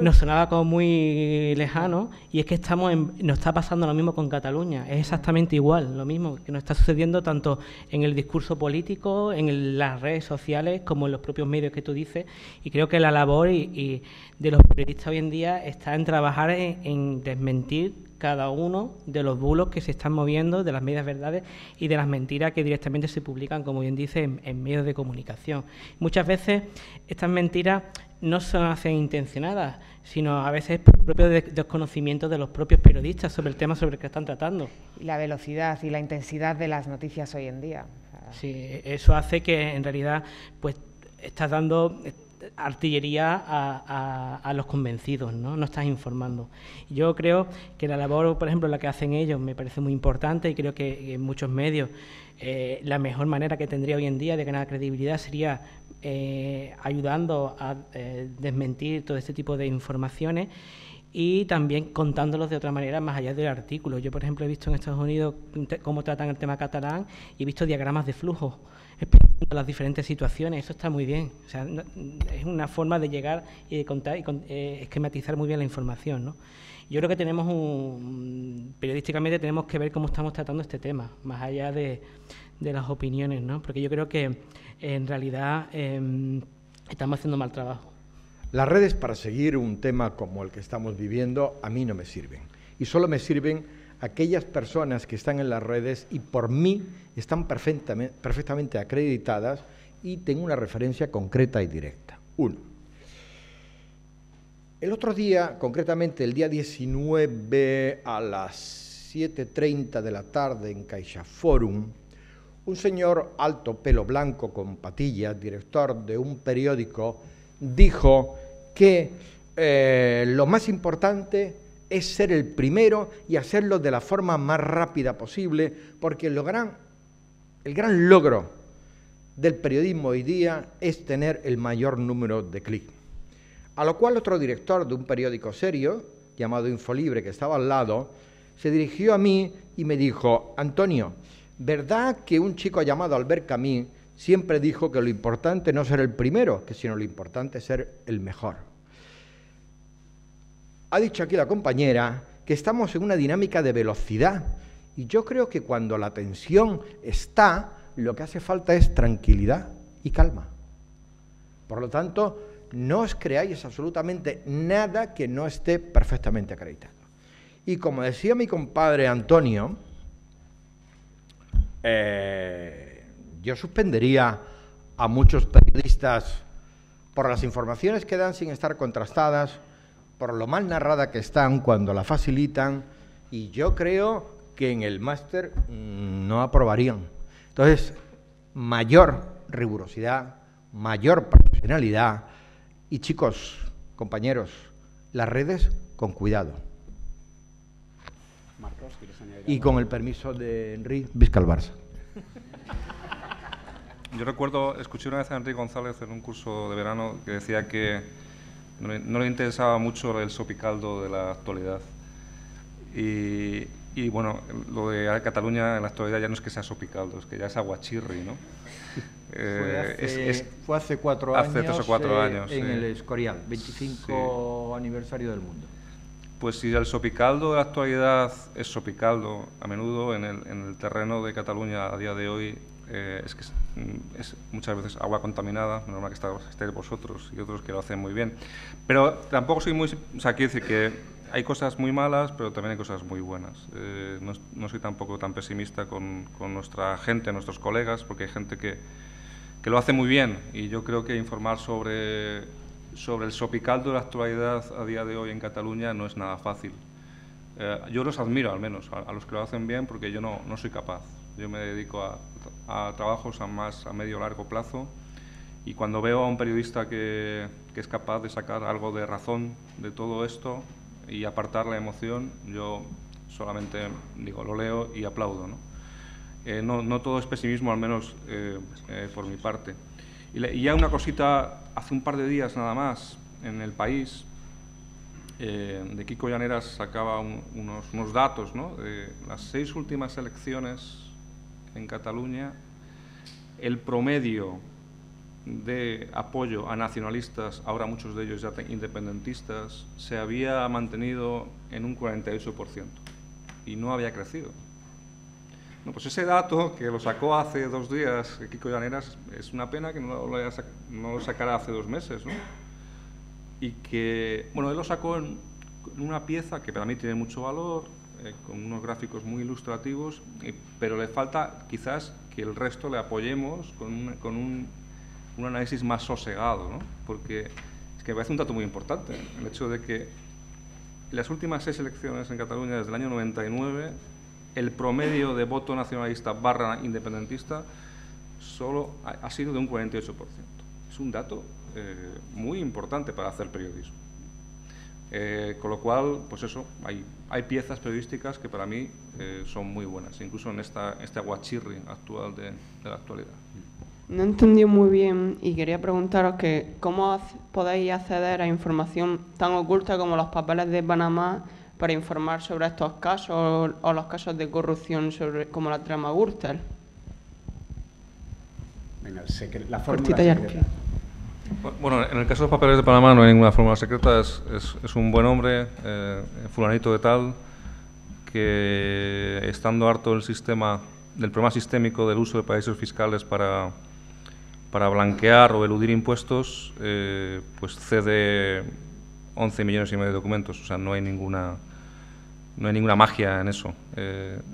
nos sonaba como muy lejano, y es que nos está pasando lo mismo con Cataluña. Es exactamente igual, lo mismo que nos está sucediendo tanto en el discurso político, en las redes sociales, como en los propios medios que tú dices, y creo que la labor de los periodistas hoy en día está en trabajar en desmentir cada uno de los bulos que se están moviendo, de las medias verdades y de las mentiras que directamente se publican, como bien dice, en medios de comunicación. Muchas veces estas mentiras no se hacen intencionadas, sino a veces por el propio desconocimiento de los propios periodistas sobre el tema sobre el que están tratando. Y la velocidad y la intensidad de las noticias hoy en día. Sí, eso hace que en realidad pues estás dando artillería a los convencidos, ¿no? No estás informando. Yo creo que la labor, por ejemplo, la que hacen ellos me parece muy importante, y creo que en muchos medios la mejor manera que tendría hoy en día de ganar credibilidad sería ayudando a desmentir todo este tipo de informaciones y también contándolos de otra manera más allá del artículo. Yo, por ejemplo, he visto en Estados Unidos cómo tratan el tema catalán y he visto diagramas de flujo explicando las diferentes situaciones. Eso está muy bien. O sea, es una forma de llegar y de contar y esquematizar muy bien la información, ¿no? Yo creo que periodísticamente tenemos que ver cómo estamos tratando este tema, más allá de las opiniones, ¿no? Porque yo creo que en realidad estamos haciendo mal trabajo. Las redes para seguir un tema como el que estamos viviendo a mí no me sirven. Y solo me sirven aquellas personas que están en las redes y por mí están perfectamente acreditadas y tengo una referencia concreta y directa. Uno. El otro día, concretamente el día 19 a las 7:30 de la tarde en CaixaForum, un señor alto, pelo blanco, con patillas, director de un periódico, dijo que lo más importante es ser el primero y hacerlo de la forma más rápida posible, porque el gran logro del periodismo hoy día es tener el mayor número de clics. A lo cual otro director de un periódico serio, llamado Infolibre, que estaba al lado, se dirigió a mí y me dijo: Antonio, ¿verdad que un chico llamado Albert Camus siempre dijo que lo importante no es ser el primero, sino lo importante es ser el mejor? Ha dicho aquí la compañera que estamos en una dinámica de velocidad, y yo creo que cuando la tensión está, lo que hace falta es tranquilidad y calma. Por lo tanto, no os creáis absolutamente nada que no esté perfectamente acreditado. Y como decía mi compadre Antonio, yo suspendería a muchos periodistas por las informaciones que dan sin estar contrastadas, por lo mal narrada que están cuando la facilitan, y yo creo que en el máster no aprobarían. Entonces, mayor rigurosidad, mayor profesionalidad, y chicos, compañeros, las redes con cuidado. Marcos, ¿quieres añadir Y algo? con el permiso de Enrique, visca el Barça. Yo recuerdo, escuché una vez a Enrique González en un curso de verano que decía que no le interesaba mucho el sopicaldo de la actualidad. Y bueno, lo de Cataluña en la actualidad ya no es que sea sopicaldo, es que ya es aguachirri, ¿no? Fue hace 4 hace años, 3 o 4 años, en sí. el Escorial, 25 aniversario del mundo. Pues si el sopicaldo de la actualidad es sopicaldo, a menudo en el terreno de Cataluña a día de hoy es muchas veces agua contaminada, normal que estéis vosotros y otros que lo hacen muy bien. Pero tampoco soy muy... O sea, quiero decir que hay cosas muy malas, pero también hay cosas muy buenas. No soy tampoco tan pesimista con nuestra gente, nuestros colegas, porque hay gente que lo hace muy bien, y yo creo que informar sobre el sopicaldo de la actualidad a día de hoy en Cataluña no es nada fácil. Yo los admiro, al menos, a los que lo hacen bien, porque yo no soy capaz. Yo me dedico a trabajos a medio o largo plazo, y cuando veo a un periodista que es capaz de sacar algo de razón de todo esto y apartar la emoción, yo solamente digo, lo leo y aplaudo, ¿no? No todo es pesimismo, al menos por mi parte. Y ya una cosita, hace un par de días nada más, en El País, de Kiko Llaneras sacaba unos datos, ¿no? De las 6 últimas elecciones en Cataluña, el promedio de apoyo a nacionalistas, ahora muchos de ellos ya independentistas, se había mantenido en un 48% y no había crecido. No, pues ese dato, que lo sacó hace 2 días Kiko Llaneras, es una pena que no lo sacara hace 2 meses, ¿no? Y que, bueno, él lo sacó en una pieza que para mí tiene mucho valor, con unos gráficos muy ilustrativos, pero le falta quizás que el resto le apoyemos con un análisis más sosegado, ¿no? Porque es que me parece un dato muy importante, el hecho de que en las últimas 6 elecciones en Cataluña, desde el año 99, el promedio de voto nacionalista / independentista solo ha sido de un 48%. Es un dato muy importante para hacer periodismo. Con lo cual, pues eso, hay piezas periodísticas que para mí son muy buenas, incluso en este aguachirri actual de la actualidad. No entendí muy bien y quería preguntaros que cómo podéis acceder a información tan oculta como los papeles de Panamá para informar sobre estos casos o los casos de corrupción como la trama Gürtel. Venga, la fórmula Cortita y al secreta. pie. Bueno, en el caso de los papeles de Panamá no hay ninguna fórmula secreta, es un buen hombre, fulanito de tal, que estando harto del problema sistémico del uso de paraísos fiscales para blanquear o eludir impuestos, pues cede 11,5 millones de documentos. O sea, no hay ninguna magia en eso.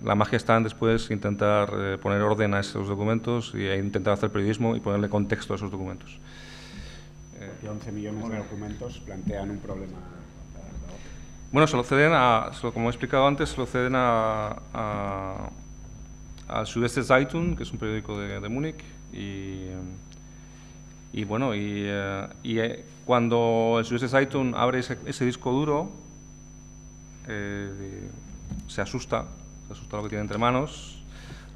La magia está en después intentar poner orden a esos documentos y intentar hacer periodismo y ponerle contexto a esos documentos. Y 11 millones de documentos plantean un problema. Bueno, se lo ceden como he explicado antes, se lo ceden al Süddeutsche Zeitung, que es un periódico de Múnich, y bueno, cuando el Süddeutsche Zeitung abre ese disco duro, se asusta lo que tiene entre manos,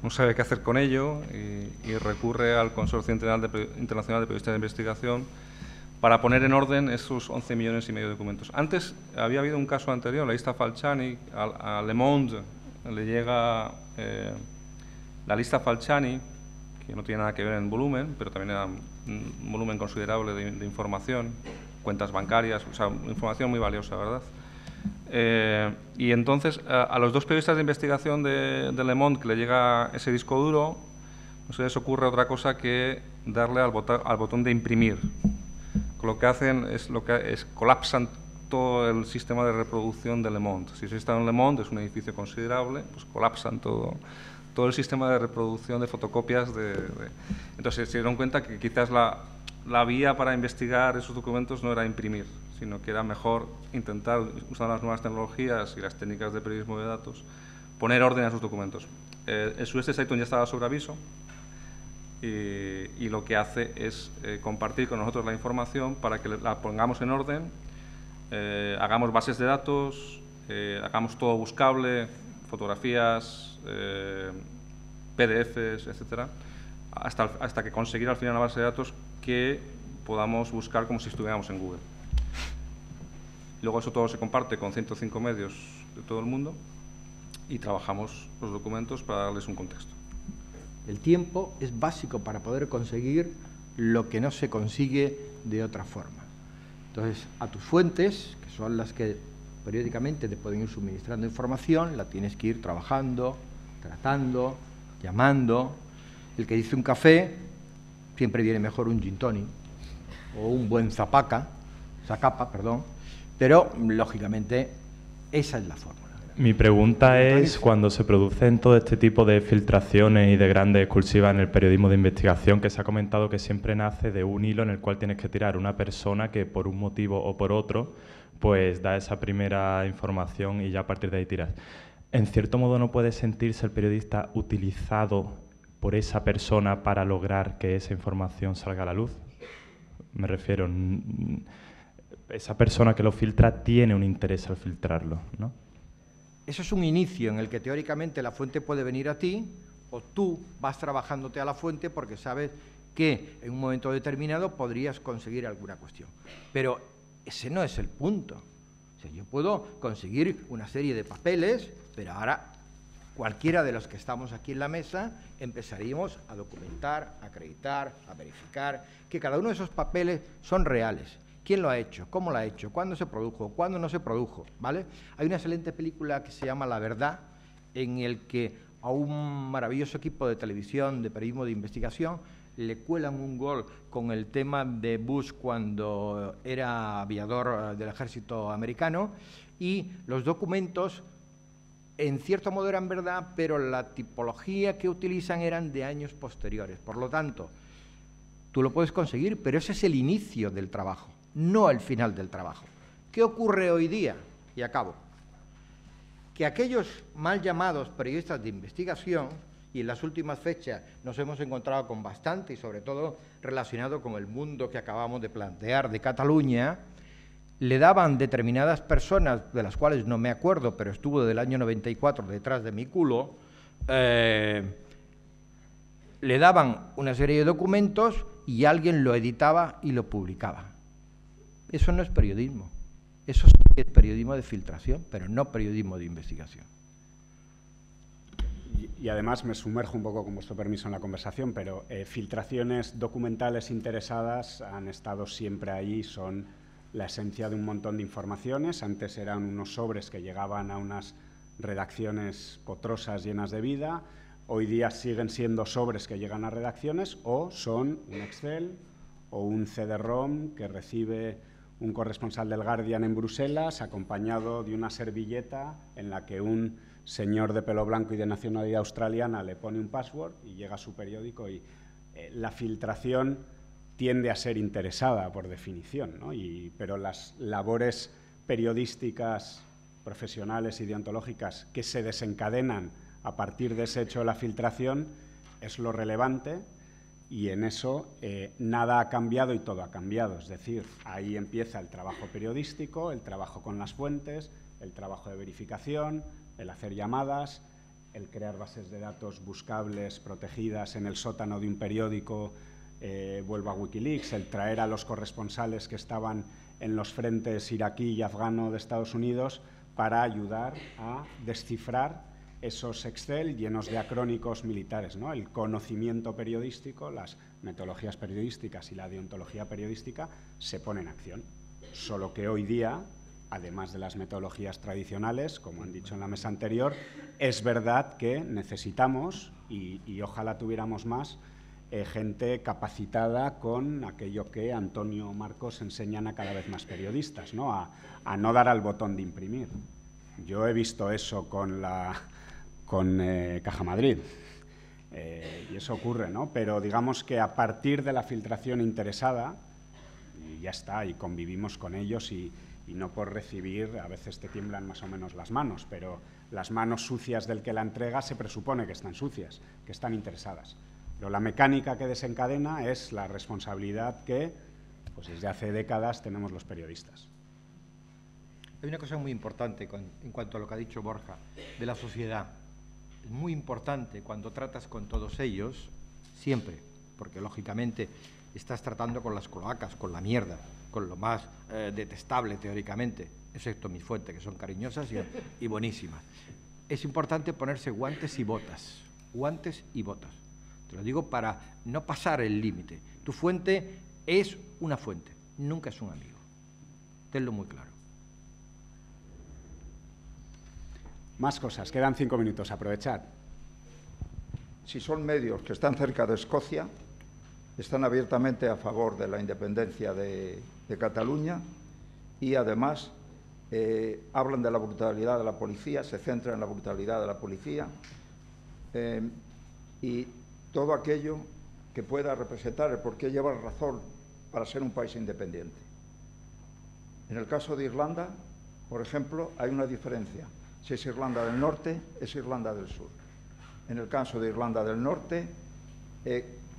no sabe qué hacer con ello y recurre al Consorcio Internacional de Periodistas de Investigación para poner en orden esos 11,5 millones de documentos. Antes había habido un caso anterior, la lista Falciani, a Le Monde le llega la lista Falciani, que no tiene nada que ver en volumen, pero también era un volumen considerable de información, cuentas bancarias, o sea, información muy valiosa, ¿verdad? Y entonces a los dos periodistas de investigación de Le Monde que le llega ese disco duro, no se les ocurre otra cosa que darle al botón de imprimir. Lo que hacen es colapsan todo el sistema de reproducción de Le Monde. Si se está en Le Monde, es un edificio considerable, pues colapsan todo el sistema de reproducción de fotocopias. Entonces se dieron cuenta que quizás la vía para investigar esos documentos no era imprimir, sino que era mejor intentar, usando las nuevas tecnologías y las técnicas de periodismo de datos, poner orden a esos documentos. El Sudeste Zeitung ya estaba sobre aviso, y lo que hace es compartir con nosotros la información para que la pongamos en orden, hagamos bases de datos, hagamos todo buscable, fotografías, PDFs, etcétera, hasta que conseguir al final una base de datos que podamos buscar como si estuviéramos en Google. Luego eso todo se comparte con 105 medios de todo el mundo y trabajamos los documentos para darles un contexto. El tiempo es básico para poder conseguir lo que no se consigue de otra forma. Entonces, a tus fuentes, que son las que periódicamente te pueden ir suministrando información, la tienes que ir trabajando, tratando, llamando. El que dice un café, siempre viene mejor un gin tonic o un buen zacapa, pero lógicamente esa es la fórmula. Mi pregunta es, cuando se producen todo este tipo de filtraciones y de grandes excursivas en el periodismo de investigación, que se ha comentado que siempre nace de un hilo en el cual tienes que tirar una persona que por un motivo o por otro, pues da esa primera información y ya a partir de ahí tiras. En cierto modo, ¿no puede sentirse el periodista utilizado por esa persona para lograr que esa información salga a la luz? Me refiero, esa persona que lo filtra tiene un interés al filtrarlo, ¿no? Eso es un inicio en el que teóricamente la fuente puede venir a ti o tú vas trabajándote a la fuente porque sabes que en un momento determinado podrías conseguir alguna cuestión. Pero ese no es el punto. O sea, yo puedo conseguir una serie de papeles, pero ahora cualquiera de los que estamos aquí en la mesa empezaríamos a documentar, a acreditar, a verificar que cada uno de esos papeles son reales. ¿Quién lo ha hecho? ¿Cómo lo ha hecho? ¿Cuándo se produjo? ¿Cuándo no se produjo? ¿Vale? Hay una excelente película que se llama La Verdad, en el que a un maravilloso equipo de televisión, de periodismo de investigación, le cuelan un gol con el tema de Bush cuando era aviador del ejército americano, y los documentos, en cierto modo eran verdad, pero la tipología que utilizan eran de años posteriores. Por lo tanto, tú lo puedes conseguir, pero ese es el inicio del trabajo, no el final del trabajo. ¿Qué ocurre hoy día? Y acabo. Que aquellos mal llamados periodistas de investigación, y en las últimas fechas nos hemos encontrado con bastante, y sobre todo relacionado con el mundo que acabamos de plantear de Cataluña, le daban determinadas personas, de las cuales no me acuerdo, pero estuvo del año 94 detrás de mi culo, le daban una serie de documentos y alguien lo editaba y lo publicaba. Eso no es periodismo. Eso sí es periodismo de filtración, pero no periodismo de investigación. Y además me sumerjo un poco, con vuestro permiso, en la conversación, pero filtraciones documentales interesadas han estado siempre ahí, son la esencia de un montón de informaciones. Antes eran unos sobres que llegaban a unas redacciones potrosas llenas de vida. Hoy día siguen siendo sobres que llegan a redacciones o son un Excel o un CD-ROM que recibe un corresponsal del Guardian en Bruselas acompañado de una servilleta en la que un señor de pelo blanco y de nacionalidad australiana le pone un password y llega a su periódico. Y la filtración tiende a ser interesada por definición, ¿no? Pero las labores periodísticas, profesionales y deontológicas que se desencadenan a partir de ese hecho de la filtración es lo relevante, y en eso nada ha cambiado y todo ha cambiado. Es decir, ahí empieza el trabajo periodístico, el trabajo con las fuentes, el trabajo de verificación, el hacer llamadas, el crear bases de datos buscables, protegidas en el sótano de un periódico, vuelvo a Wikileaks, el traer a los corresponsales que estaban en los frentes iraquí y afgano de Estados Unidos para ayudar a descifrar esos Excel llenos de acrónicos militares, ¿no? El conocimiento periodístico, las metodologías periodísticas y la deontología periodística se pone en acción. Solo que hoy día, además de las metodologías tradicionales, como han dicho en la mesa anterior, es verdad que necesitamos, y ojalá tuviéramos más, gente capacitada con aquello que Antonio Marcos enseñan a cada vez más periodistas, ¿no? A no dar al botón de imprimir. Yo he visto eso con Caja Madrid, y eso ocurre, ¿no? Pero digamos que a partir de la filtración interesada, y ya está, y convivimos con ellos y no por recibir, a veces te tiemblan más o menos las manos, pero las manos sucias del que la entrega se presupone que están sucias, que están interesadas. Pero la mecánica que desencadena es la responsabilidad que, pues desde hace décadas, tenemos los periodistas. Hay una cosa muy importante en cuanto a lo que ha dicho Borja, de la sociedad. Es muy importante cuando tratas con todos ellos, siempre, porque lógicamente estás tratando con las cloacas, con la mierda, con lo más detestable teóricamente, excepto mis fuentes, que son cariñosas y buenísimas. Es importante ponerse guantes y botas. Guantes y botas. Te lo digo para no pasar el límite. Tu fuente es una fuente, nunca es un amigo. Tenlo muy claro. Más cosas, quedan 5 minutos, aprovechad. Si son medios que están cerca de Escocia, están abiertamente a favor de la independencia de Cataluña y además hablan de la brutalidad de la policía, se centran en la brutalidad de la policía y todo aquello que pueda representar el por qué lleva razón para ser un país independiente. En el caso de Irlanda, por ejemplo, hay una diferencia. Si es Irlanda del Norte, es Irlanda del Sur. En el caso de Irlanda del Norte,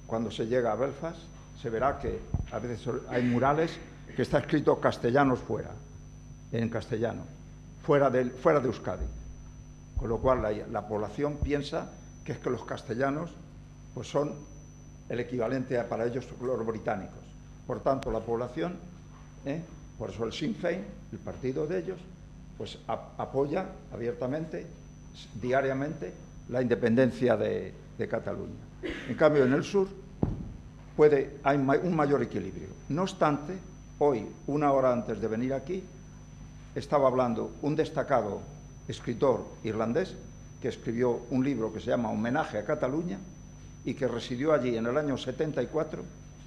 cuando se llega a Belfast, se verá que a veces hay murales que está escrito castellanos fuera, en castellano, fuera de Euskadi. Con lo cual la población piensa que es que los castellanos pues son el equivalente para ellos los británicos. Por tanto, la población, por eso el Sinn Féin, el partido de ellos, pues apoya abiertamente, diariamente, la independencia de Cataluña. En cambio, en el sur hay un mayor equilibrio. No obstante, hoy, una hora antes de venir aquí, estaba hablando un destacado escritor irlandés que escribió un libro que se llama Homenaje a Cataluña y que residió allí en el año 74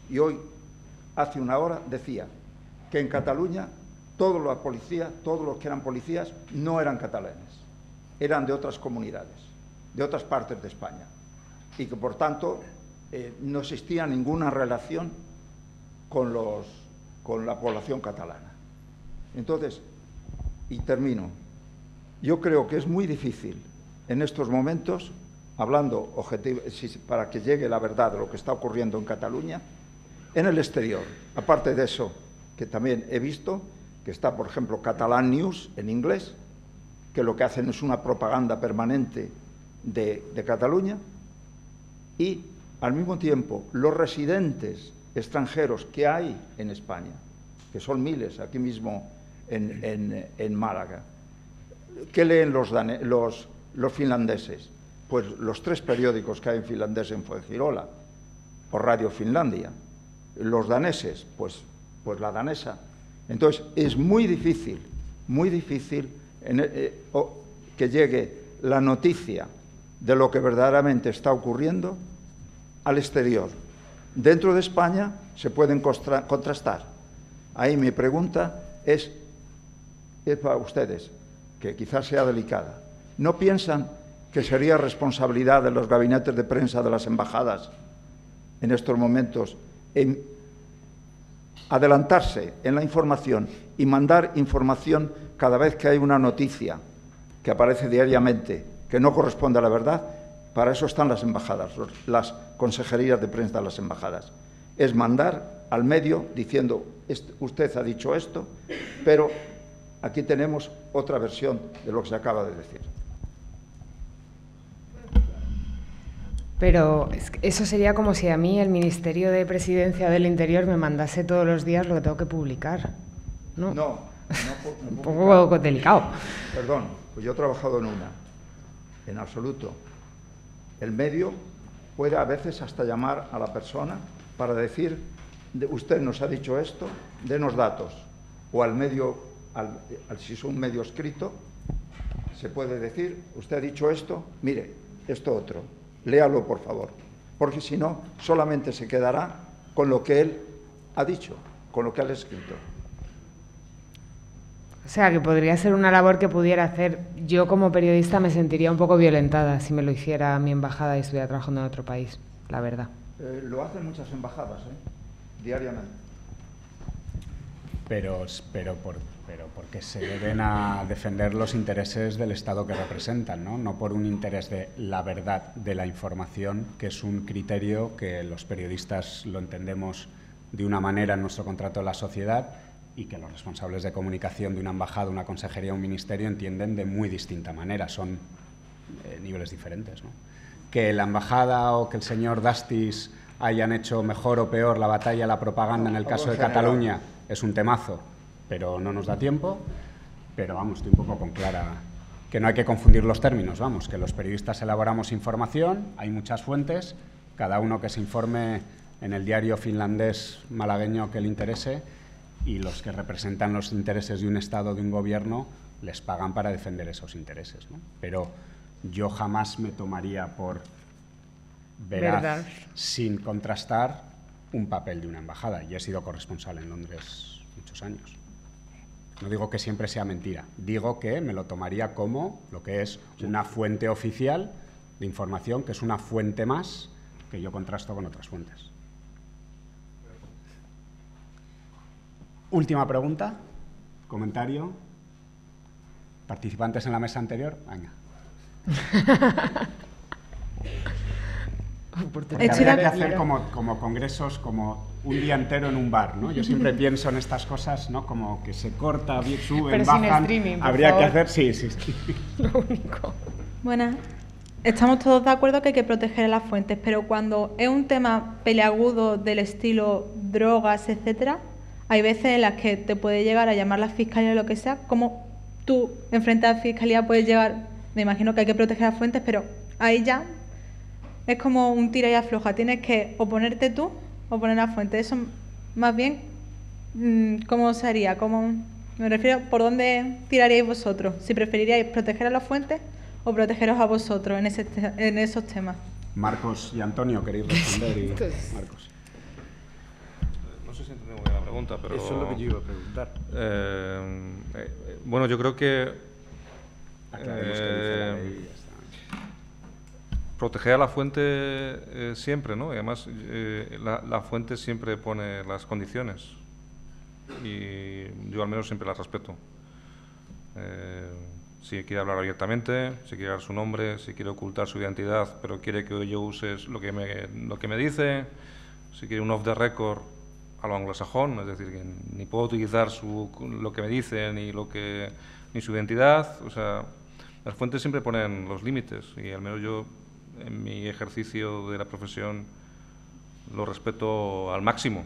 y hoy, hace una hora, decía que en Cataluña todos los que eran policías no eran catalanes, eran de otras comunidades, de otras partes de España y que, por tanto, no existía ninguna relación con la población catalana. Entonces, y termino, yo creo que es muy difícil en estos momentos, hablando para que llegue la verdad de lo que está ocurriendo en Cataluña, en el exterior. Aparte de eso, que también he visto, que está, por ejemplo, Catalan News en inglés, que lo que hacen es una propaganda permanente de Cataluña, y al mismo tiempo los residentes extranjeros que hay en España, que son miles, aquí mismo en Málaga. ¿Qué leen los finlandeses? Pues los 3 periódicos que hay en finlandés en Fuengirola, o Radio Finlandia. Los daneses, pues la danesa. Entonces, es muy difícil que llegue la noticia de lo que verdaderamente está ocurriendo al exterior. Dentro de España se pueden contrastar. Ahí mi pregunta es para ustedes, que quizás sea delicada. ¿No piensan que sería responsabilidad de los gabinetes de prensa de las embajadas en estos momentos en adelantarse en la información y mandar información cada vez que hay una noticia que aparece diariamente que no corresponde a la verdad? Para eso están las embajadas, las consejerías de prensa de las embajadas. Es mandar al medio diciendo, usted ha dicho esto, pero aquí tenemos otra versión de lo que se acaba de decir. Pero eso sería como si a mí el Ministerio de Presidencia del Interior me mandase todos los días lo que tengo que publicar, ¿no? No, un poco delicado. Perdón, pues yo he trabajado en una. En absoluto. El medio puede a veces hasta llamar a la persona para decir, usted nos ha dicho esto, denos datos. O al medio, si es un medio escrito, se puede decir, usted ha dicho esto, mire, esto otro. Léalo, por favor, porque si no, solamente se quedará con lo que él ha dicho, con lo que él ha escrito. O sea, que podría ser una labor que pudiera hacer. Yo como periodista me sentiría un poco violentada si me lo hiciera mi embajada y estuviera trabajando en otro país, la verdad. Lo hacen muchas embajadas, diariamente. Pero porque se deben a defender los intereses del Estado que representan, ¿no? No por un interés de la verdad de la información, que es un criterio que los periodistas lo entendemos de una manera en nuestro contrato de la sociedad y que los responsables de comunicación de una embajada, una consejería, un ministerio entienden de muy distinta manera. Son niveles diferentes, ¿no? Que la embajada o que el señor Dastis hayan hecho mejor o peor la batalla, la propaganda en el caso de Cataluña es un temazo, pero no nos da tiempo. Pero vamos, estoy un poco con Clara, que no hay que confundir los términos, vamos, que los periodistas elaboramos información, hay muchas fuentes, cada uno que se informe en el diario finlandés malagueño que le interese, y los que representan los intereses de un Estado, de un gobierno, les pagan para defender esos intereses, ¿no? Pero yo jamás me tomaría por veraz, sin contrastar, un papel de una embajada. Y he sido corresponsal en Londres muchos años. No digo que siempre sea mentira, digo que me lo tomaría como lo que es una fuente oficial de información, que es una fuente más que yo contrasto con otras fuentes. Última pregunta, comentario. ¿Participantes en la mesa anterior? Venga. Habría que hacer como congresos, como un día entero en un bar, ¿no? Yo siempre pienso en estas cosas, ¿no? Como que se corta, suben, pero bajan. Sin streaming, habría por que favor. hacer, sí. Lo único. Buenas. Estamos todos de acuerdo que hay que proteger a las fuentes, pero cuando es un tema peliagudo del estilo drogas, etcétera, hay veces en las que te puede llegar a llamar la fiscalía o lo que sea. ¿Cómo tú, enfrente a la fiscalía, puedes llegar? Me imagino que hay que proteger a las fuentes, pero ahí ya es como un tira y afloja. Tienes que o ponerte tú o poner a la fuente. Eso, más bien, ¿cómo se haría? Me refiero, ¿por dónde tiraríais vosotros? Si preferiríais proteger a las fuentes o protegeros a vosotros en esos temas. Marcos y Antonio, ¿queréis responder? Marcos. No sé si entendí muy bien la pregunta, pero... Eso es lo que yo iba a preguntar. Bueno, yo creo que... Aclaremos que dice la ley y ya está. Proteger a la fuente siempre, ¿no? Y además, la fuente siempre pone las condiciones. Y yo al menos siempre las respeto. Si quiere hablar abiertamente, si quiere dar su nombre, si quiere ocultar su identidad, pero quiere que yo use lo que me dice, si quiere un off the record a lo anglosajón, es decir, que ni puedo utilizar lo que me dice ni su identidad. O sea, las fuentes siempre ponen los límites y al menos yo en mi ejercicio de la profesión lo respeto al máximo.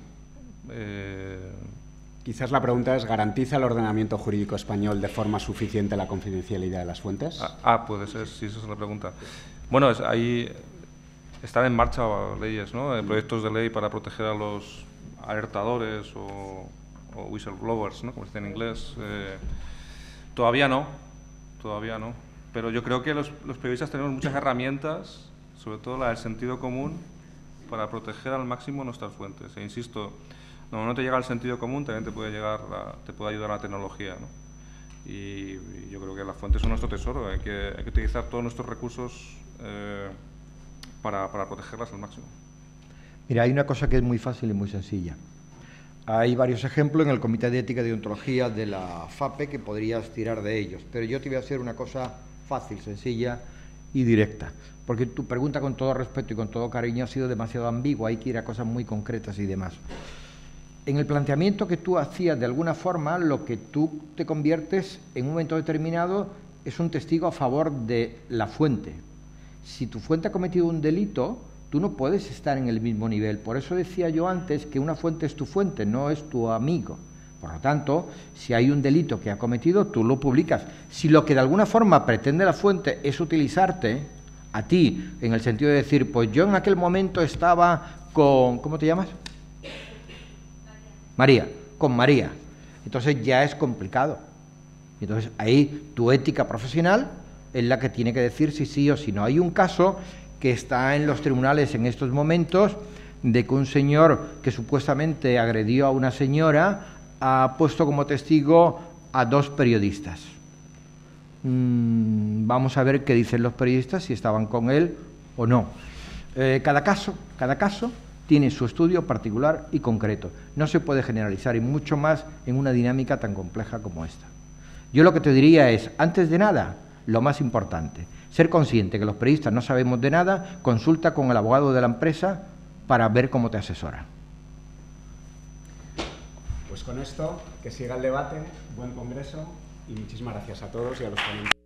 Quizás la pregunta es, ¿garantiza el ordenamiento jurídico español de forma suficiente la confidencialidad de las fuentes? Puede ser, sí, esa es la pregunta. Bueno, ahí están en marcha leyes, ¿no? Proyectos de ley para proteger a los alertadores o whistleblowers, ¿no? Como se dice en inglés. Todavía no. Pero yo creo que los periodistas tenemos muchas herramientas, sobre todo la del sentido común, para proteger al máximo nuestras fuentes. E insisto, no te llega el sentido común, también te puede ayudar la tecnología, ¿no? Y yo creo que las fuentes son nuestro tesoro. Hay que utilizar todos nuestros recursos para protegerlas al máximo. Mira, hay una cosa que es muy fácil y muy sencilla. Hay varios ejemplos en el Comité de Ética y Deontología de la FAPE que podrías tirar de ellos, pero yo te voy a hacer una cosa fácil, sencilla y directa, porque tu pregunta, con todo respeto y con todo cariño, ha sido demasiado ambigua, hay que ir a cosas muy concretas y demás. en el planteamiento que tú hacías, de alguna forma, lo que tú te conviertes en un momento determinado es un testigo a favor de la fuente. Si tu fuente ha cometido un delito, tú no puedes estar en el mismo nivel. Por eso decía yo antes que una fuente es tu fuente, no es tu amigo. Por lo tanto, si hay un delito que ha cometido, tú lo publicas. Si lo que de alguna forma pretende la fuente es utilizarte a ti, en el sentido de decir, pues yo en aquel momento estaba con... ¿Cómo te llamas? María. Con María. Entonces ya es complicado. Entonces ahí tu ética profesional es la que tiene que decir si sí o si no. Hay un caso que está en los tribunales en estos momentos de que un señor que supuestamente agredió a una señora ha puesto como testigo a 2 periodistas. Vamos a ver qué dicen los periodistas, si estaban con él o no. Cada caso tiene su estudio particular y concreto. No se puede generalizar, y mucho más en una dinámica tan compleja como esta. Yo lo que te diría es, antes de nada, lo más importante, ser consciente que los periodistas no sabemos de nada, consulta con el abogado de la empresa para ver cómo te asesora. Pues con esto, que siga el debate, buen congreso y muchísimas gracias a todos y a los ponentes.